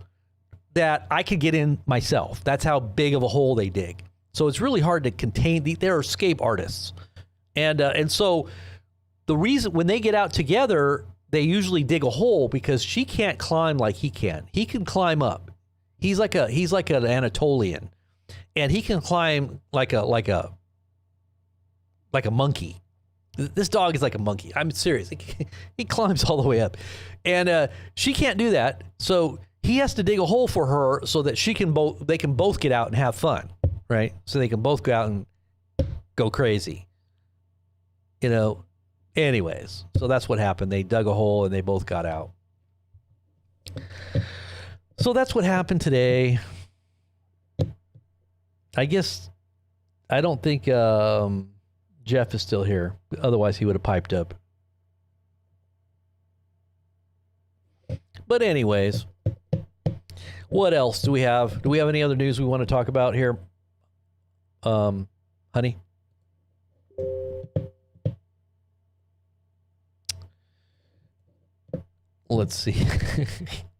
that I could get in myself. That's how big of a hole they dig. So it's really hard to contain. They're escape artists, and so the reason when they get out together, they usually dig a hole because she can't climb like he can. He can climb up. He's like an Anatolian, and he can climb like a monkey. This dog is like a monkey. I'm serious. He climbs all the way up, and she can't do that. So he has to dig a hole for her so that they can both get out and have fun, right? So they can both go out and go crazy. Anyways, so that's what happened. They dug a hole and they both got out. So that's what happened today. I guess I don't think Jeff is still here. Otherwise, he would have piped up. But anyways, what else do we have? Do we have any other news we want to talk about here? Honey? Let's see.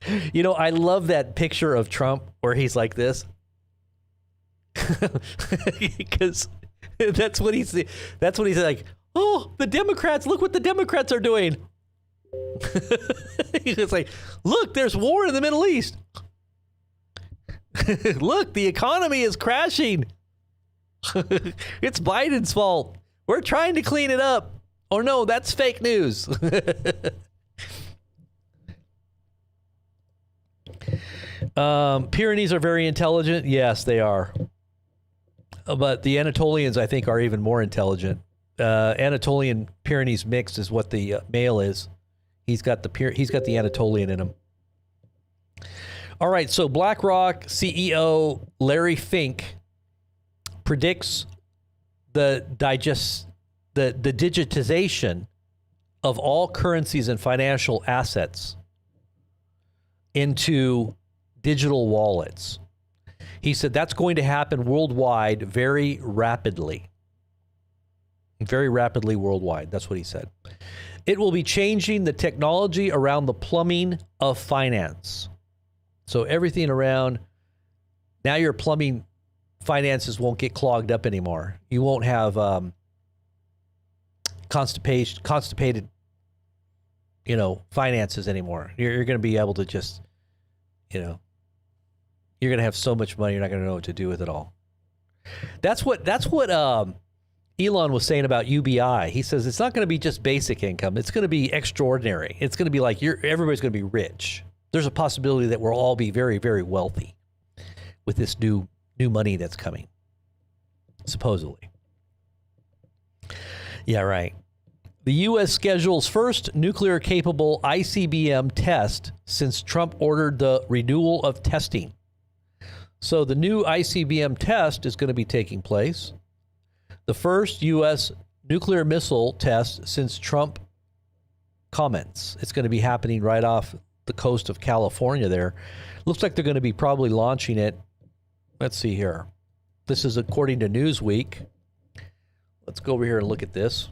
I love that picture of Trump where he's like this. Because that's what he's like, oh, the Democrats, look what the Democrats are doing. He's like, look, there's war in the Middle East. Look, the economy is crashing. It's Biden's fault. We're trying to clean it up. Oh no, that's fake news. Pyrenees are very intelligent. Yes, they are. But the Anatolians, I think, are even more intelligent. Anatolian Pyrenees mixed is what the male is. He's got the Anatolian in him. All right, so BlackRock CEO Larry Fink predicts the digitization of all currencies and financial assets into digital wallets. He said that's going to happen worldwide very rapidly. Very rapidly worldwide. That's what he said. It will be changing the technology around the plumbing of finance. So everything around, now your plumbing finances won't get clogged up anymore. You won't have constipated, finances anymore. You're going to be able to just, you're going to have so much money, you're not going to know what to do with it all. That's what Elon was saying about UBI. He says it's not going to be just basic income. It's going to be extraordinary. It's going to be like everybody's going to be rich. There's a possibility that we'll all be very, very wealthy with this new money that's coming, supposedly. Yeah, right. The U.S. schedules first nuclear-capable ICBM test since Trump ordered the renewal of testing. So the new ICBM test is going to be taking place. The first U.S. nuclear missile test since Trump comments. It's going to be happening right off the coast of California there. Looks like they're going to be probably launching it. Let's see here. This is according to Newsweek. Let's go over here and look at this.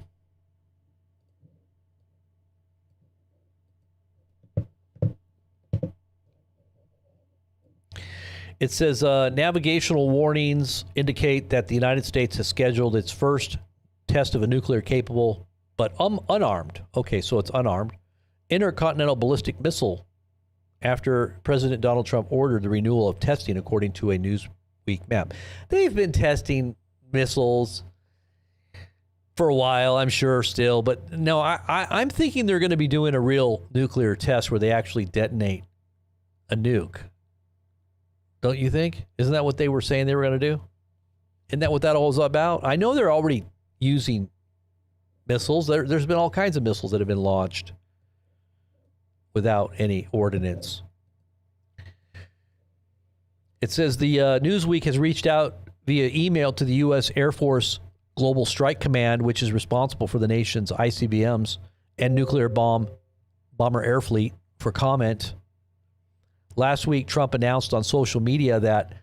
It says navigational warnings indicate that the United States has scheduled its first test of a nuclear-capable but unarmed, okay, so it's unarmed, intercontinental ballistic missile after President Donald Trump ordered the renewal of testing, according to a Newsweek map. They've been testing missiles for a while, I'm sure, still, but no, I'm thinking they're going to be doing a real nuclear test where they actually detonate a nuke. Don't you think? Isn't that what they were saying they were going to do? Isn't that what that all is about? I know they're already using missiles. There's been all kinds of missiles that have been launched without any ordnance. It says the Newsweek has reached out via email to the U.S. Air Force Global Strike Command, which is responsible for the nation's ICBMs and nuclear bomber air fleet, for comment. Last week, Trump announced on social media that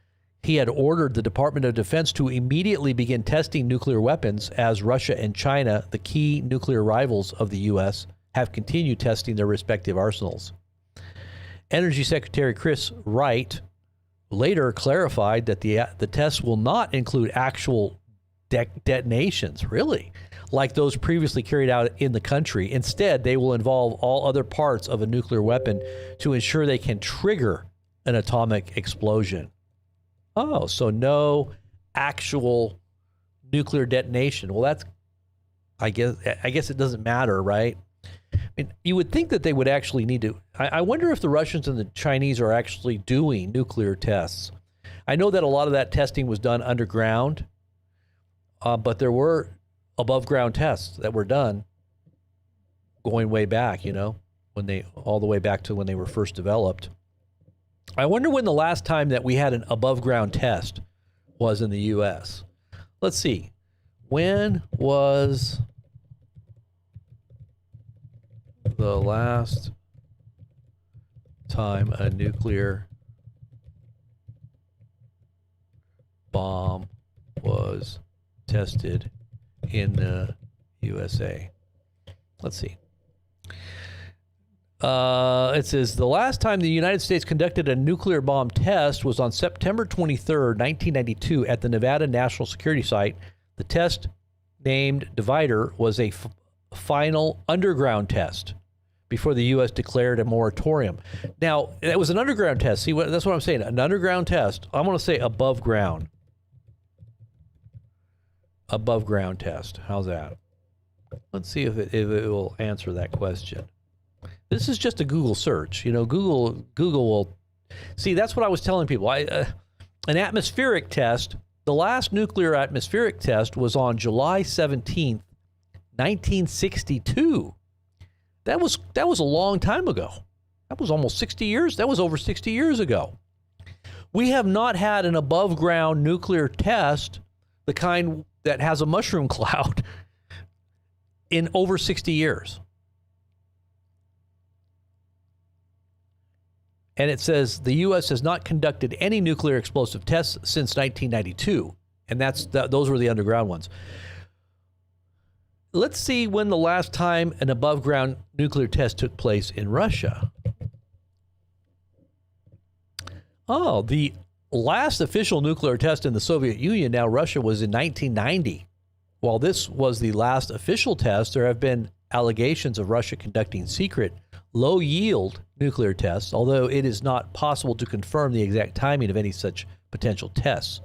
he had ordered the Department of Defense to immediately begin testing nuclear weapons as Russia and China, the key nuclear rivals of the U.S., have continued testing their respective arsenals. Energy Secretary Chris Wright later clarified that the tests will not include actual detonations, really, like those previously carried out in the country. Instead, they will involve all other parts of a nuclear weapon to ensure they can trigger an atomic explosion. Oh, so no actual nuclear detonation. Well, that's, I guess it doesn't matter, right? I mean, you would think that they would actually need to. I wonder if the Russians and the Chinese are actually doing nuclear tests. I know that a lot of that testing was done underground, but there were above ground tests that were done going way back, all the way back to when they were first developed. I wonder when the last time that we had an above ground test was in the U.S. Let's see. When was the last time a nuclear bomb was tested in the USA? Let's see. It says the last time the United States conducted a nuclear bomb test was on September 23rd, 1992 at the Nevada National Security Site. The test, named Divider, was a final underground test before the U.S. declared a moratorium. Now, it was an underground test. See, that's what I'm saying, an underground test. I'm going to say above ground. Above ground test. How's that? Let's see if it will answer that question. This is just a Google search. Google will... See, that's what I was telling people. An atmospheric test, the last nuclear atmospheric test was on July 17th, 1962. That was a long time ago. That was almost 60 years. That was over 60 years ago. We have not had an above ground nuclear test, the kind that has a mushroom cloud, in over 60 years. And it says the U.S. has not conducted any nuclear explosive tests since 1992. And those were the underground ones. Let's see when the last time an above-ground nuclear test took place in Russia. Oh, the last official nuclear test in the Soviet Union, now Russia, was in 1990. While this was the last official test, there have been allegations of Russia conducting secret, low-yield nuclear tests, although it is not possible to confirm the exact timing of any such potential tests.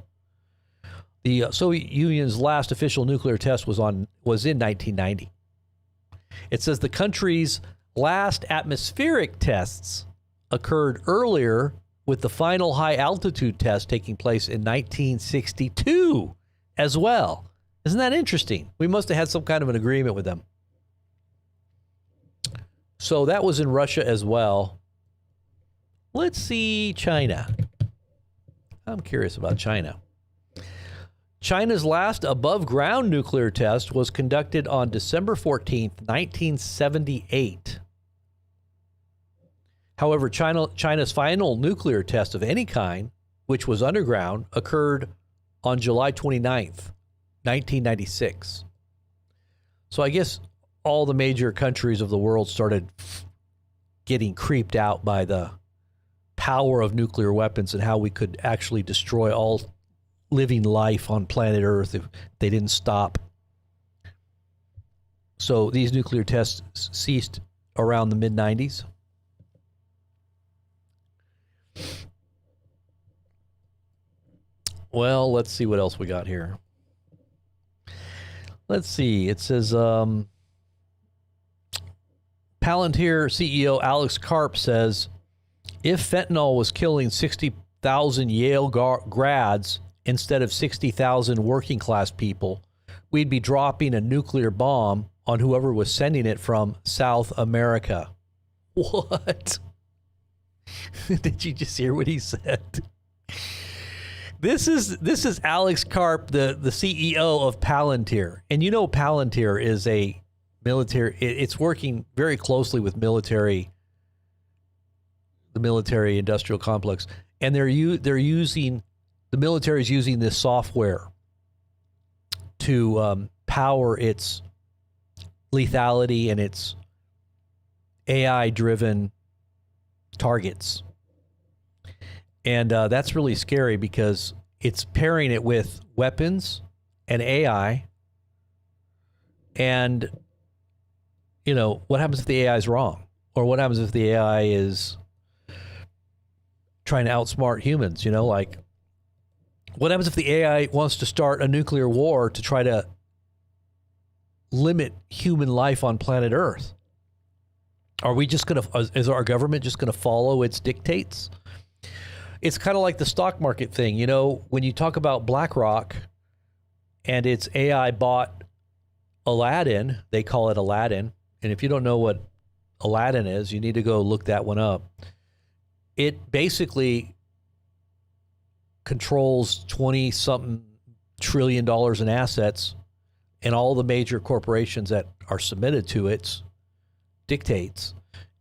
The Soviet Union's last official nuclear test was in 1990. It says the country's last atmospheric tests occurred earlier, with the final high-altitude test taking place in 1962 as well. Isn't that interesting? We must have had some kind of an agreement with them. So that was in Russia as well. Let's see China. I'm curious about China. China's last above-ground nuclear test was conducted on December 14th, 1978. However, China's final nuclear test of any kind, which was underground, occurred on July 29th, 1996. So I guess all the major countries of the world started getting creeped out by the power of nuclear weapons and how we could actually destroy all living life on planet Earth if they didn't stop. So these nuclear tests ceased around the mid-90s. Well, let's see what else we got here. Let's see. It says Palantir CEO Alex Karp says, if fentanyl was killing 60,000 Yale grads instead of 60,000 working class people, we'd be dropping a nuclear bomb on whoever was sending it from South America. What? Did you just hear what he said? This is Alex Karp, the CEO of Palantir. And you know Palantir is a military, it's working very closely with the military industrial complex. And they're using the military is using this software to power its lethality and its AI-driven targets. And that's really scary because it's pairing it with weapons and AI. And, you know, what happens if the AI is wrong? Or what happens if the AI is trying to outsmart humans? You know, like, what happens if the AI wants to start a nuclear war to try to limit human life on planet Earth? Are we just going to, is our government just going to follow its dictates? It's kind of like the stock market thing. You know, when you talk about BlackRock and its AI bot Aladdin, they call it Aladdin. And if you don't know what Aladdin is, you need to go look that one up. It basically controls 20-something trillion in assets, and all the major corporations that are submitted to its dictates.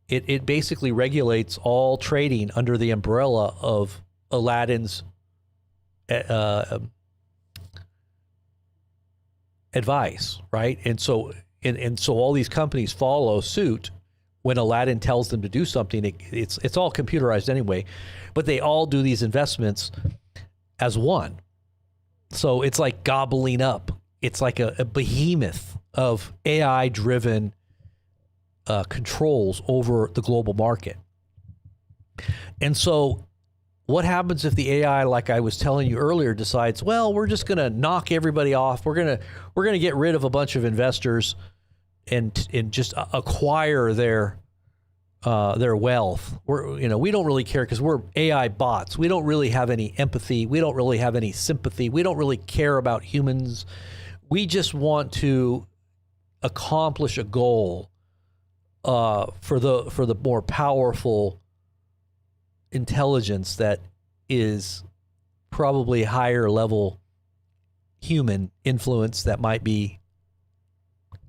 It basically regulates all trading under the umbrella of Aladdin's advice, right? And so all these companies follow suit when Aladdin tells them to do something. It's all computerized anyway, but they all do these investments as one. So it's like gobbling up. It's like a behemoth of AI-driven controls over the global market. And so what happens if the AI, like I was telling you earlier, decides, well, we're just going to knock everybody off. We're going to get rid of a bunch of investors and just acquire their wealth. We don't really care because we're AI bots. We don't really have any empathy. We don't really have any sympathy. We don't really care about humans. We just want to accomplish a goal for the more powerful intelligence that is probably higher level human influence that might be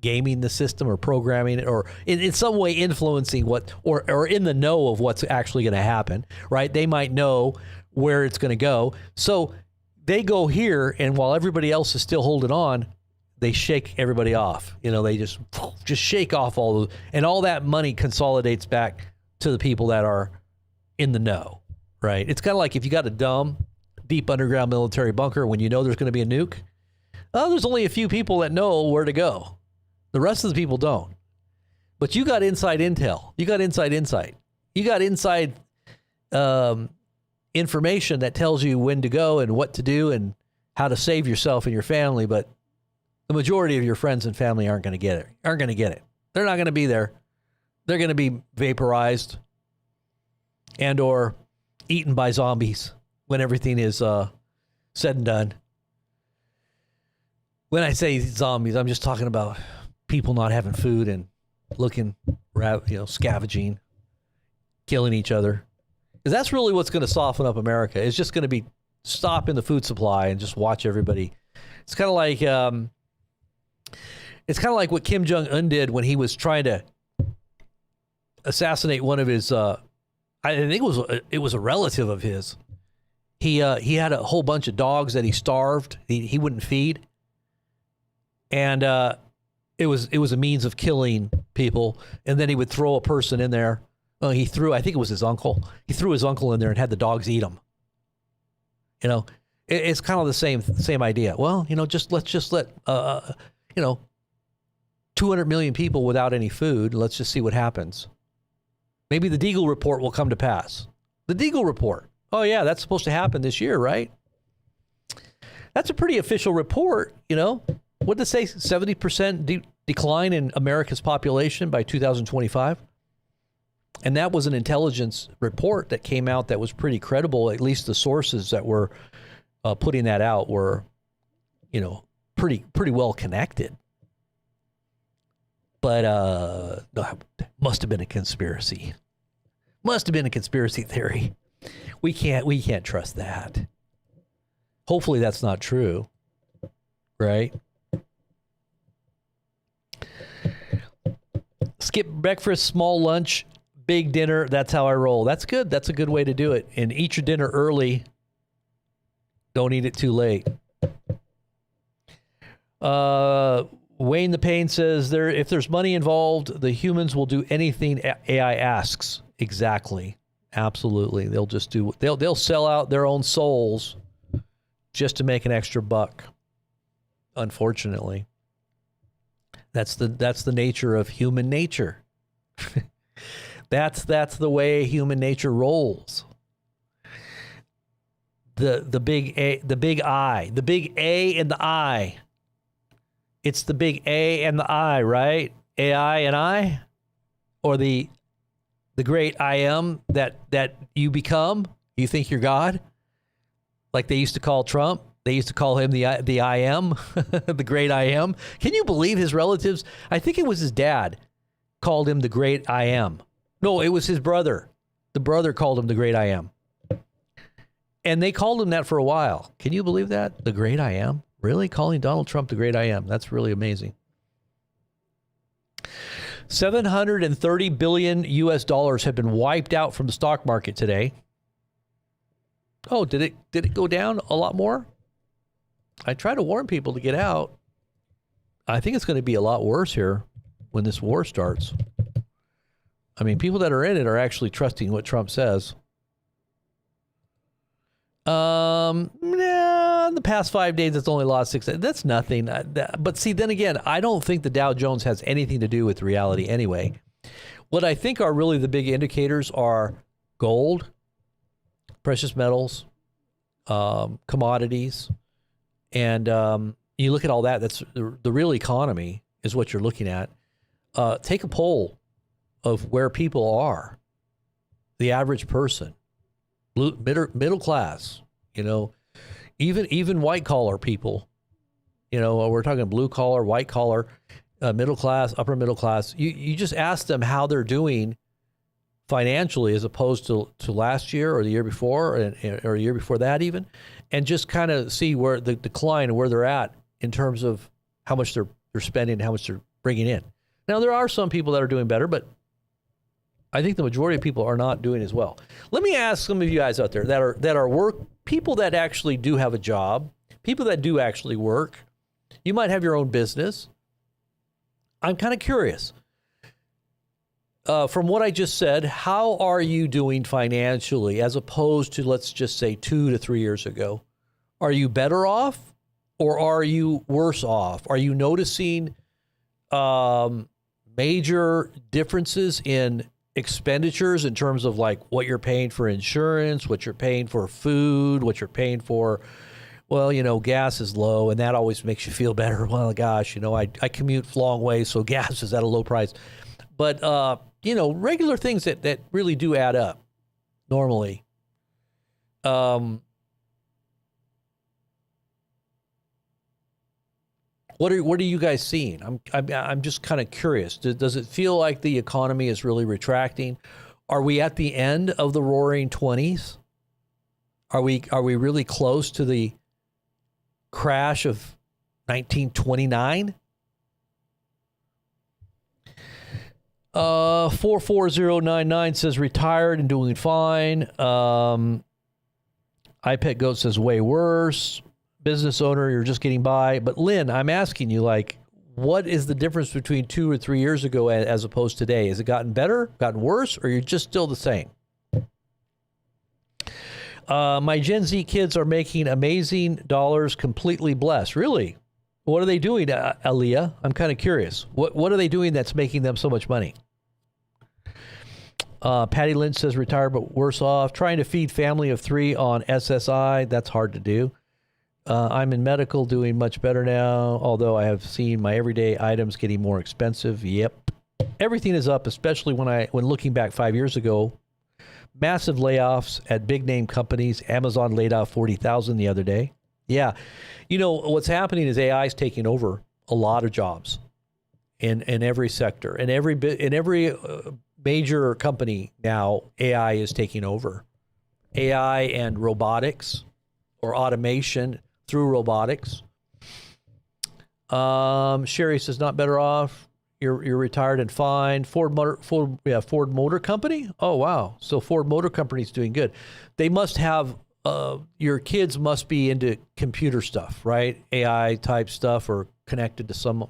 gaming the system or programming it or in some way influencing what or in the know of what's actually going to happen, right? They might know where it's going to go. So they go here, and while everybody else is still holding on, they shake everybody off. You know, they just shake off all those, and all that money consolidates back to the people that are in the know, right? It's kind of like if you got a dumb, deep underground military bunker when you know there's going to be a nuke. There's only a few people that know where to go. The rest of the people don't. But you got inside intel. You got inside insight. You got inside information that tells you when to go and what to do and how to save yourself and your family. But the majority of your friends and family aren't going to get it. They're not going to be there. They're going to be vaporized and or eaten by zombies when everything is said and done. When I say zombies, I'm just talking about people not having food and looking, scavenging, killing each other. Because that's really what's going to soften up America. It's just going to be stop in the food supply and just watch everybody. It's kind of like what Kim Jong-un did when he was trying to assassinate one of his. I think it was a relative of his. He had a whole bunch of dogs that he starved. He wouldn't feed, and it was a means of killing people. And then he would throw a person in there. I think it was his uncle. He threw his uncle in there and had the dogs eat him. It's kind of the same idea. Well, let's let 200 million people without any food. Let's just see what happens. Maybe the Deagle report will come to pass. The Deagle report. Oh yeah, that's supposed to happen this year, right? That's a pretty official report, What did it say? 70% decline in America's population by 2025? And that was an intelligence report that came out that was pretty credible. At least the sources that were putting that out were, pretty well connected. But must have been a conspiracy. Must have been a conspiracy theory. We can't trust that. Hopefully that's not true, right? Skip breakfast, small lunch, big dinner. That's how I roll. That's good. That's a good way to do it. And eat your dinner early. Don't eat it too late. Wayne the Pain says, if there's money involved, the humans will do anything AI asks. Exactly. Absolutely. They'll sell out their own souls just to make an extra buck. Unfortunately. That's the nature of human nature. That's the way human nature rolls. The big A and the I. It's the big A and the I, right? AI and I, or the great I am that you become. You think you're God, like they used to call Trump. They used to call him the I am, the great I am. Can you believe his relatives? I think it was his dad called him the great I am. No, it was his brother. The brother called him the great I am. And they called him that for a while. Can you believe that? The great I am? Really? Calling Donald Trump the great I am? That's really amazing. 730 billion US dollars have been wiped out from the stock market today. Oh, did it go down a lot more? I try to warn people to get out. I think it's going to be a lot worse here when this war starts. I mean, people that are in it are actually trusting what Trump says. In the past 5 days, it's only lost 6. That's nothing. But see, then again, I don't think the Dow Jones has anything to do with reality anyway. What I think are really the big indicators are gold, precious metals, commodities, and you look at all that. That's the real economy is what you're looking at. Take a poll of where people are, the average person, middle class, even white collar people, we're talking blue collar, white collar, middle class, upper middle class. You just ask them how they're doing financially as opposed to last year or the year before or a year before that even, and just kind of see where the decline and where they're at in terms of how much they're spending and how much they're bringing in. Now, there are some people that are doing better, but I think the majority of people are not doing as well. Let me ask some of you guys out there that are people that actually do have a job, people that do actually work. You might have your own business. I'm kind of curious. From what I just said, how are you doing financially as opposed to, let's just say, 2 to 3 years ago? Are you better off or are you worse off? Are you noticing major differences in expenditures in terms of like what you're paying for insurance, what you're paying for food, what you're paying for? Well, gas is low and that always makes you feel better. Well, gosh, I commute long ways, so gas is at a low price. But, regular things that really do add up normally. What are you guys seeing? I'm just kind of curious. Does it feel like the economy is really retracting? Are we at the end of the Roaring '20s? Are we really close to the crash of 1929? 44099 says retired and doing fine. iPet Goat says way worse. Business owner, you're just getting by. But Lynn, I'm asking you, what is the difference between 2 or 3 years ago as opposed to today? Has it gotten better, gotten worse, or you're just still the same? My Gen Z kids are making amazing dollars, completely blessed. Really? What are they doing, Aaliyah? I'm kind of curious. What are they doing that's making them so much money? Patty Lynch says retired but worse off. Trying to feed family of 3 on SSI. That's hard to do. I'm in medical, doing much better now, although I have seen my everyday items getting more expensive. Yep. Everything is up, especially when looking back 5 years ago. Massive layoffs at big name companies. Amazon laid off 40,000 the other day. Yeah. What's happening is AI is taking over a lot of jobs in every sector. In every major company now, AI is taking over. AI and robotics or automation through robotics. Sherry says not better off. You're retired and fine. Ford Motor Company. Oh wow! So Ford Motor Company is doing good. They must have your kids must be into computer stuff, right? AI type stuff or connected to some.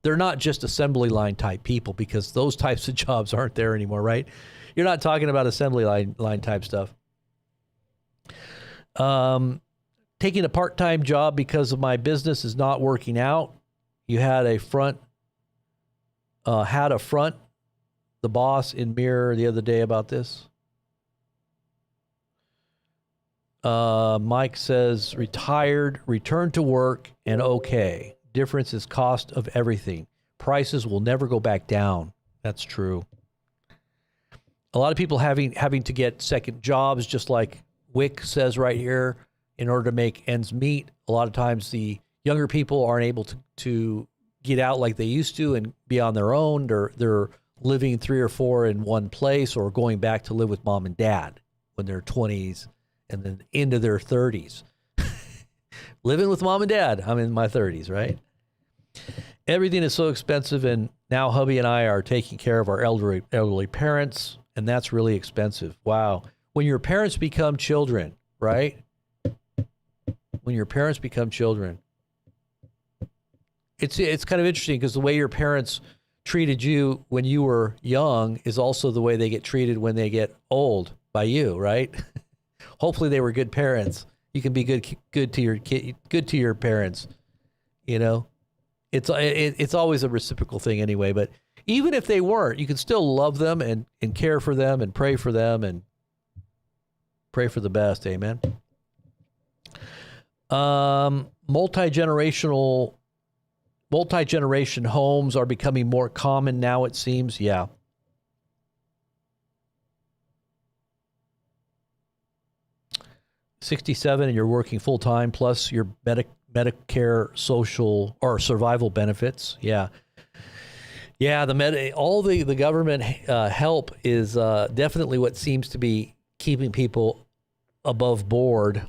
They're not just assembly line type people because those types of jobs aren't there anymore, right? You're not talking about assembly line type stuff. Taking a part-time job because of my business is not working out. You had a front the boss in Mirror the other day about this. Mike says, retired, return to work, and okay. Difference is cost of everything. Prices will never go back down. That's true. A lot of people having to get second jobs, just like Wick says right here, in order to make ends meet. A lot of times the younger people aren't able to get out like they used to and be on their own. They're living 3 or 4 in one place or going back to live with mom and dad when they're 20s and then into their 30s. Living with mom and dad. I'm in my 30s, right? Everything is so expensive, and now hubby and I are taking care of our elderly parents, and that's really expensive. Wow. When your parents become children, right? When your parents become children, it's kind of interesting because the way your parents treated you when you were young is also the way they get treated when they get old by you, right? Hopefully they were good parents. You can be good to your kid, good to your parents. You know, it's always a reciprocal thing anyway. But even if they weren't, you can still love them and care for them and pray for them and pray for the best. Amen. Multi-generation homes are becoming more common now, it seems. Yeah. $67 and you're working full time plus your Medicare social or survival benefits. Yeah. Yeah, all the government help is definitely what seems to be keeping people above board.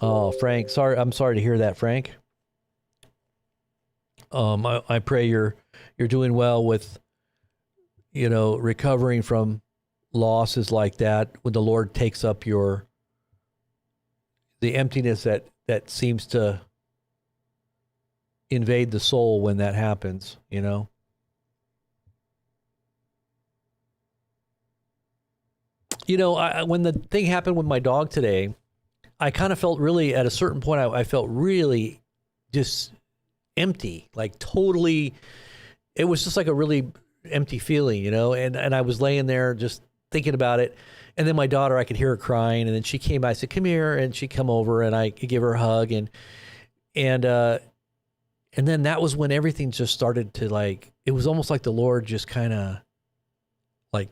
Oh, Frank, I'm sorry to hear that, Frank. I pray you're doing well with, recovering from losses like that when the Lord takes up the emptiness that seems to invade the soul when that happens, when the thing happened with my dog today, I kind of felt really, at a certain point, I felt really just empty, like totally, it was just like a really empty feeling, and I was laying there just thinking about it. And then my daughter, I could hear her crying, and then she came by, I said, come here, and she come over, and I could give her a hug, and then that was when everything just started to, like, it was almost like the Lord just kind of like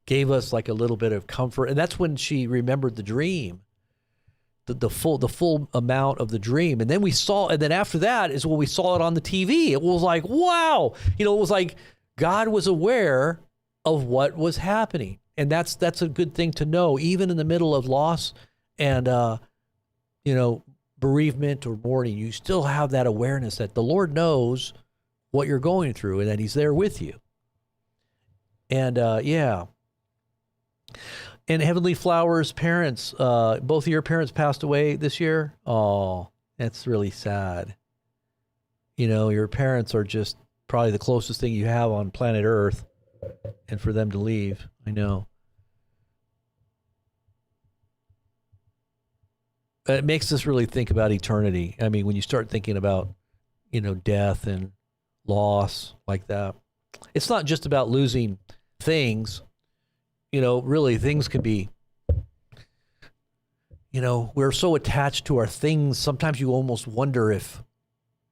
gave us like a little bit of comfort. And that's when she remembered the dream, the full amount of the dream. And then and then after that is when we saw it on the TV. It was like, wow, it was like God was aware of what was happening. And that's a good thing to know, even in the middle of loss and, bereavement or mourning. You still have that awareness that the Lord knows what you're going through and that he's there with you. And, yeah. And Heavenly Flower's parents, both of your parents passed away this year. Oh, that's really sad. Your parents are just probably the closest thing you have on planet Earth. And for them to leave, I know. It makes us really think about eternity. I mean, when you start thinking about, death and loss like that, it's not just about losing things. Really things can be, we're so attached to our things. Sometimes you almost wonder if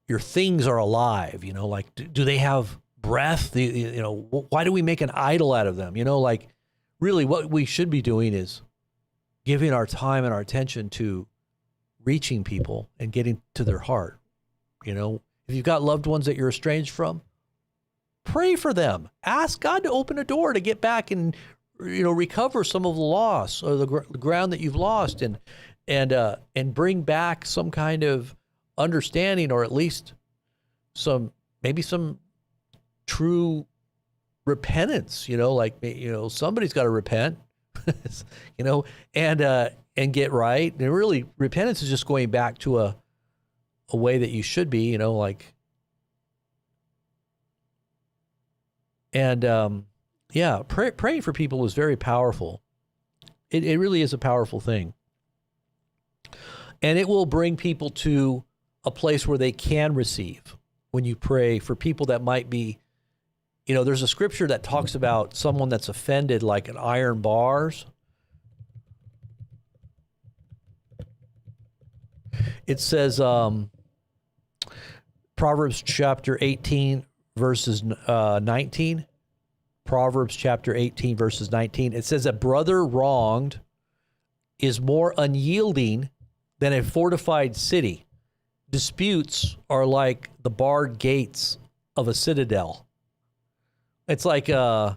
your things are alive, like, do they have breath? Why do we make an idol out of them? Like, really what we should be doing is giving our time and our attention to reaching people and getting to their heart. If you've got loved ones that you're estranged from, pray for them. Ask God to open a door to get back and recover some of the loss or the ground that you've lost, and bring back some kind of understanding, or at least some true repentance, somebody's got to repent, and get right. And really, repentance is just going back to a way that you should be, praying for people is very powerful. It really is a powerful thing. And it will bring people to a place where they can receive when you pray for people that might be, there's a scripture that talks about someone that's offended like an iron bars. It says, Proverbs chapter 18, verses 19. Proverbs chapter 18, verses 19. It says, a brother wronged is more unyielding than a fortified city. Disputes are like the barred gates of a citadel. It's like a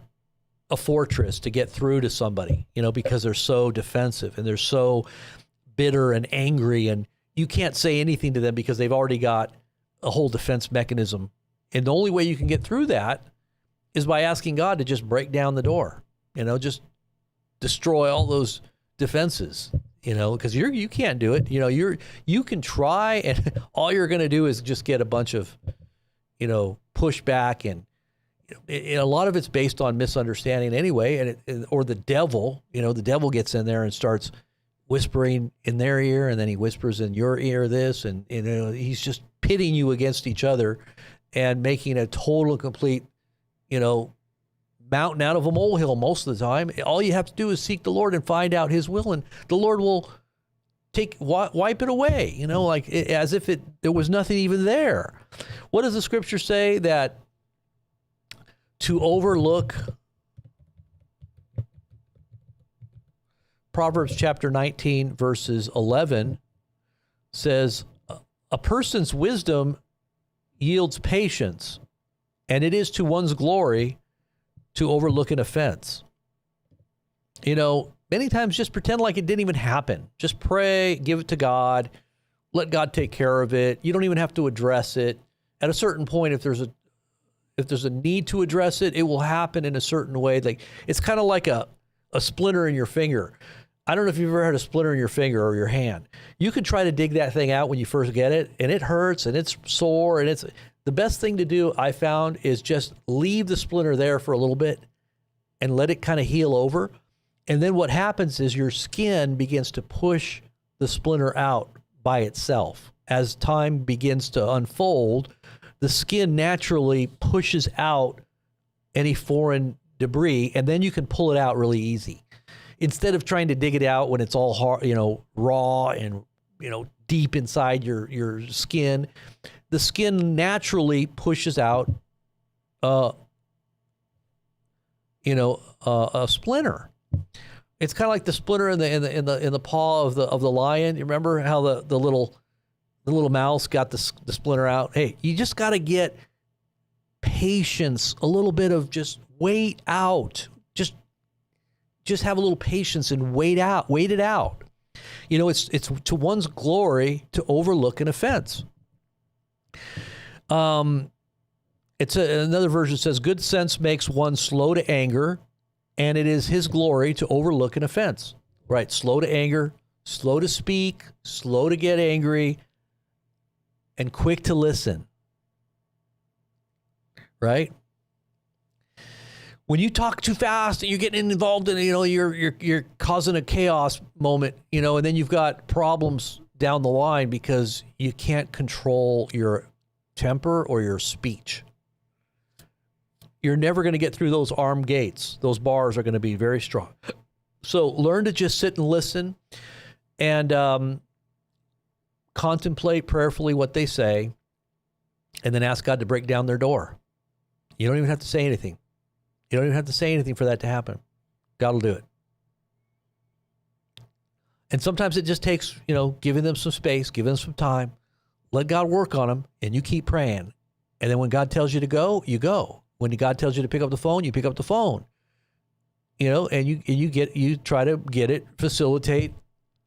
fortress to get through to somebody, because they're so defensive and they're so bitter and angry, and you can't say anything to them because they've already got a whole defense mechanism. And the only way you can get through that is by asking God to just break down the door, just destroy all those defenses, because you can't do it. You can try, and all you're going to do is just get a bunch of, pushback, and a lot of it's based on misunderstanding anyway, or the devil. The devil gets in there and starts whispering in their ear, and then he whispers in your ear this, and he's just pitting you against each other and making a total, complete, mountain out of a molehill most of the time. All you have to do is seek the Lord and find out his will, and the Lord will wipe it away, as if there was nothing even there. What does the scripture say? That to overlook, Proverbs chapter 19, verses 11 says, a person's wisdom yields patience, and it is to one's glory to overlook an offense. Many times just pretend like it didn't even happen. Just pray, give it to God, let God take care of it. You don't even have to address it. At a certain point, if there's a need to address it, it will happen in a certain way. Like, it's kind of like a splinter in your finger. I don't know if you've ever had a splinter in your finger or your hand. You could try to dig that thing out when you first get it, and it hurts, and it's sore, and the best thing to do, I found, is just leave the splinter there for a little bit and let it kind of heal over. And then what happens is your skin begins to push the splinter out by itself. As time begins to unfold, the skin naturally pushes out any foreign debris, and then you can pull it out really easy. Instead of trying to dig it out when it's all hard, raw and, deep inside your skin, the skin naturally pushes out, a splinter. It's kind of like the splinter in the paw of the lion. You remember how the little mouse got the splinter out? Hey, you just got to get patience, a little bit of just wait out. Just have a little patience and wait it out. It's to one's glory to overlook an offense. Another version says, good sense makes one slow to anger, and it is his glory to overlook an offense. Right? Slow to anger, slow to speak, slow to get angry, and quick to listen. Right? When you talk too fast and you're getting involved in, you're causing a chaos moment, and then you've got problems down the line because you can't control your temper or your speech. You're never going to get through those armed gates. Those bars are going to be very strong. So learn to just sit and listen and contemplate prayerfully what they say, and then ask God to break down their door. You don't even have to say anything. You don't even have to say anything for that to happen. God will do it. And sometimes it just takes, giving them some space, giving them some time. Let God work on them, and you keep praying. And then when God tells you to go, you go. When God tells you to pick up the phone, you pick up the phone. And you try to get it, facilitate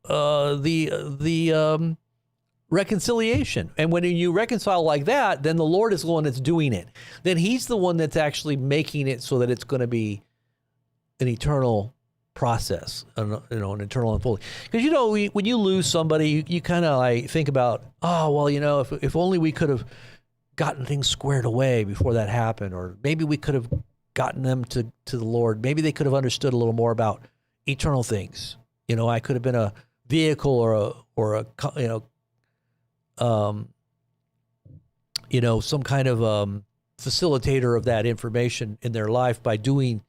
the reconciliation. And when you reconcile like that, then the Lord is the one that's doing it. Then he's the one that's actually making it so that it's going to be an eternal process, an eternal unfolding. Because, when you lose somebody, you kind of like think about, oh, well, if only we could have gotten things squared away before that happened, or maybe we could have gotten them to the Lord. Maybe they could have understood a little more about eternal things. I could have been a vehicle or a some kind of facilitator of that information in their life by being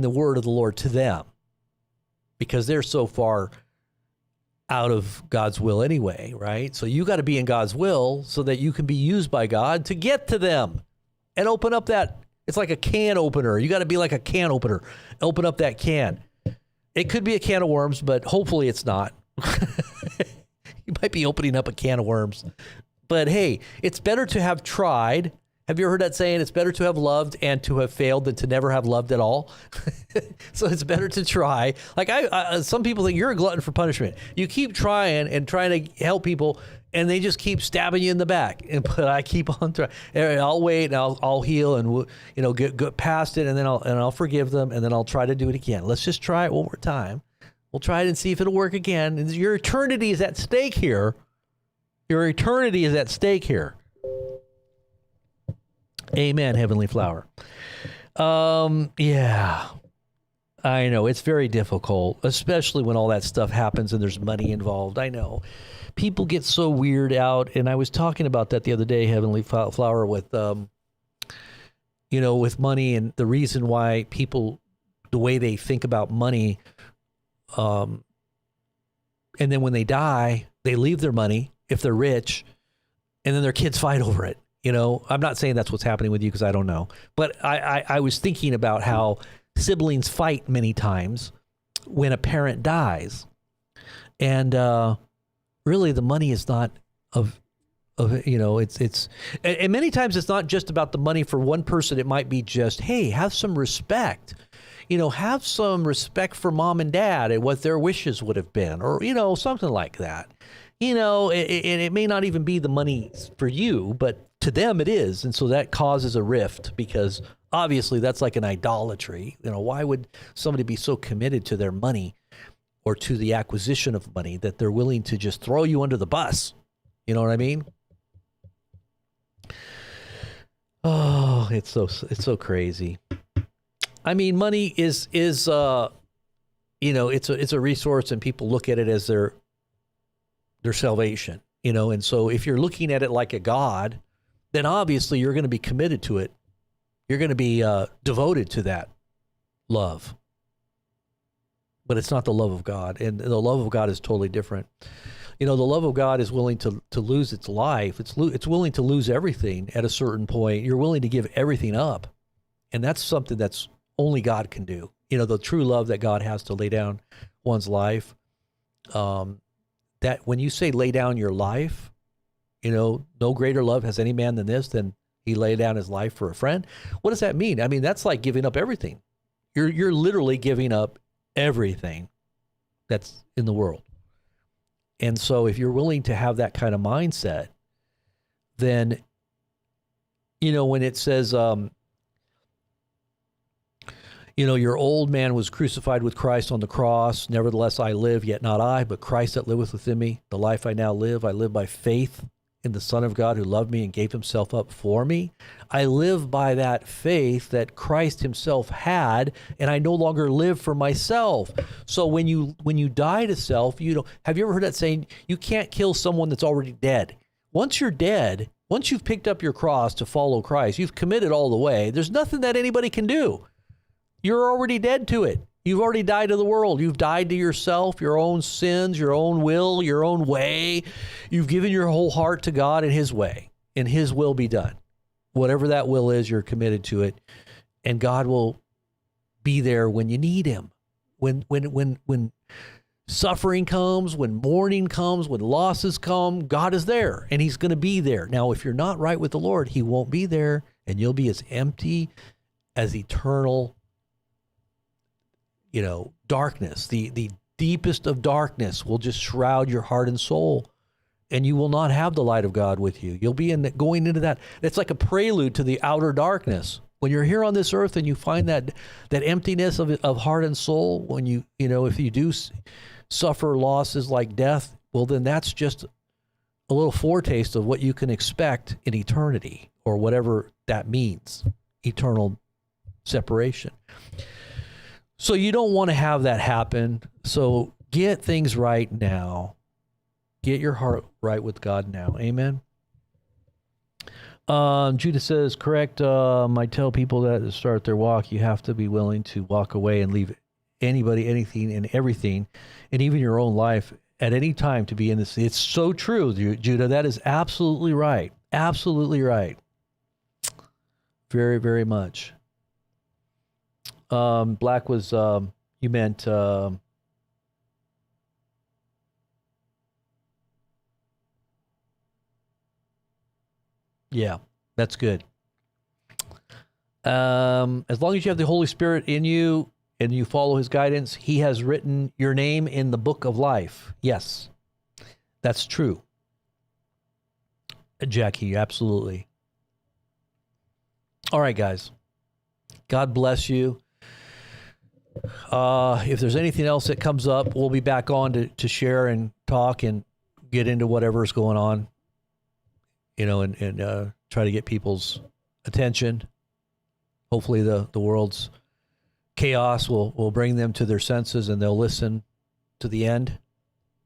the word of the Lord to them, because they're so far out of God's will anyway, right? So you got to be in God's will so that you can be used by God to get to them and open up that. It's like a can opener. You got to be like a can opener. Open up that can. It could be a can of worms, but hopefully it's not. You might be opening up a can of worms. But hey, it's better to have tried. Have you ever heard that saying? It's better to have loved and to have failed than to never have loved at all. So it's better to try. Like some people think you're a glutton for punishment. You keep trying and trying to help people, and they just keep stabbing you in the back. But I keep on trying. I'll wait, and I'll heal, and get past it, and then I'll forgive them, and then I'll try to do it again. Let's just try it one more time. We'll try it and see if it'll work again. And your eternity is at stake here. Your eternity is at stake here. Amen, Heavenly Flower. Yeah, I know it's very difficult, especially when all that stuff happens and there's money involved. I know people get so weird out, and I was talking about that the other day, Heavenly Flower, with with money, and the reason why people, the way they think about money, and then when they die, they leave their money if they're rich, and then their kids fight over it. I'm not saying that's what's happening with you because I don't know. But I was thinking about how siblings fight many times when a parent dies. And really the money is not it's and many times it's not just about the money. For one person, it might be just, hey, have some respect. Have some respect for mom and dad and what their wishes would have been, or, something like that. It may not even be the money for you, but to them it is. And so that causes a rift, because obviously that's like an idolatry. Why would somebody be so committed to their money or to the acquisition of money that they're willing to just throw you under the bus? You know what I mean? Oh, it's so crazy. I mean, money is it's a resource, and people look at it as their salvation, and so if you're looking at it like a god, then obviously you're going to be committed to it. You're going to be devoted to that love. But it's not the love of God, and the love of God is totally different. The love of God is willing to lose its life. It's willing to lose everything at a certain point. You're willing to give everything up, and that's something that's only God can do. The true love that God has to lay down one's life. That when you say lay down your life, no greater love has any man than this, than he laid down his life for a friend. What does that mean? I mean, that's like giving up everything. You're literally giving up everything that's in the world. And so if you're willing to have that kind of mindset, then, when it says, your old man was crucified with Christ on the cross. Nevertheless, I live, yet not I, but Christ that liveth within me. The life I now live, I live by faith in the Son of God who loved me and gave himself up for me. I live by that faith that Christ himself had, and I no longer live for myself. So when you die to self, have you ever heard that saying, you can't kill someone that's already dead? Once you're dead, once you've picked up your cross to follow Christ, you've committed all the way. There's nothing that anybody can do. You're already dead to it. You've already died to the world. You've died to yourself, your own sins, your own will, your own way. You've given your whole heart to God and his way, and his will be done. Whatever that will is, you're committed to it, and God will be there when you need him. When suffering comes, when mourning comes, when losses come, God is there, and he's going to be there. Now, if you're not right with the Lord, he won't be there, and you'll be as empty as eternal darkness. The deepest of darkness will just shroud your heart and soul, and you will not have the light of God with you. You'll be going into that. It's like a prelude to the outer darkness. When you're here on this earth and you find that emptiness of heart and soul, when if you do suffer losses like death, well, then that's just a little foretaste of what you can expect in eternity, or whatever that means, eternal separation. So you don't want to have that happen. So get things right now. Get your heart right with God now. Amen. Judah says, correct. I tell people that to start their walk, you have to be willing to walk away and leave anybody, anything, and everything, and even your own life at any time to be in this. It's so true, Judah. That is absolutely right. Absolutely right. Very, very much. Black was, you meant, yeah, that's good. As long as you have the Holy Spirit in you and you follow his guidance, he has written your name in the book of life. Yes, that's true. Jackie, absolutely. All right, guys. God bless you. If there's anything else that comes up, we'll be back on to share and talk and get into whatever's going on, and try to get people's attention. Hopefully the world's chaos will bring them to their senses and they'll listen to the end,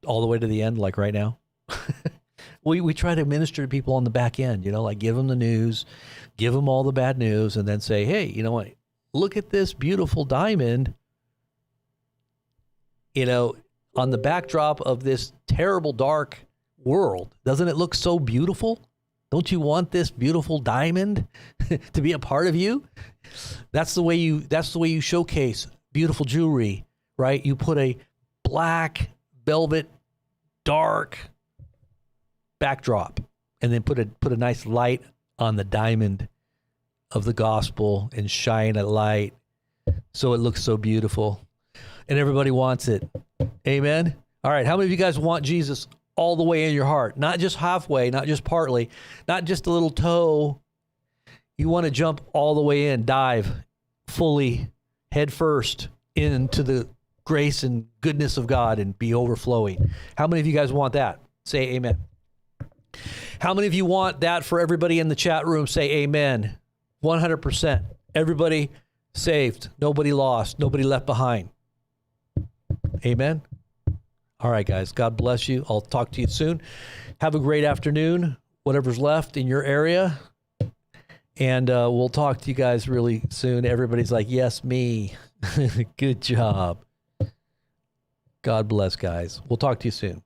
all the way to the end, like right now. We try to minister to people on the back end, like give them the news, give them all the bad news, and then say, hey, you know what? Look at this beautiful diamond, on the backdrop of this terrible, dark world. Doesn't it look so beautiful? Don't you want this beautiful diamond to be a part of you? That's the way you showcase beautiful jewelry, right? You put a black velvet, dark backdrop, and then put a nice light on the diamond of the gospel and shine a light so it looks so beautiful. And everybody wants it. Amen? All right, how many of you guys want Jesus all the way in your heart? Not just halfway, not just partly, not just a little toe. You want to jump all the way in, dive fully, head first into the grace and goodness of God and be overflowing. How many of you guys want that? Say amen. How many of you want that for everybody in the chat room? Say amen. 100%. Everybody saved. Nobody lost. Nobody left behind. Amen. All right, guys. God bless you. I'll talk to you soon. Have a great afternoon, whatever's left in your area. And we'll talk to you guys really soon. Everybody's like, yes, me. Good job. God bless, guys. We'll talk to you soon.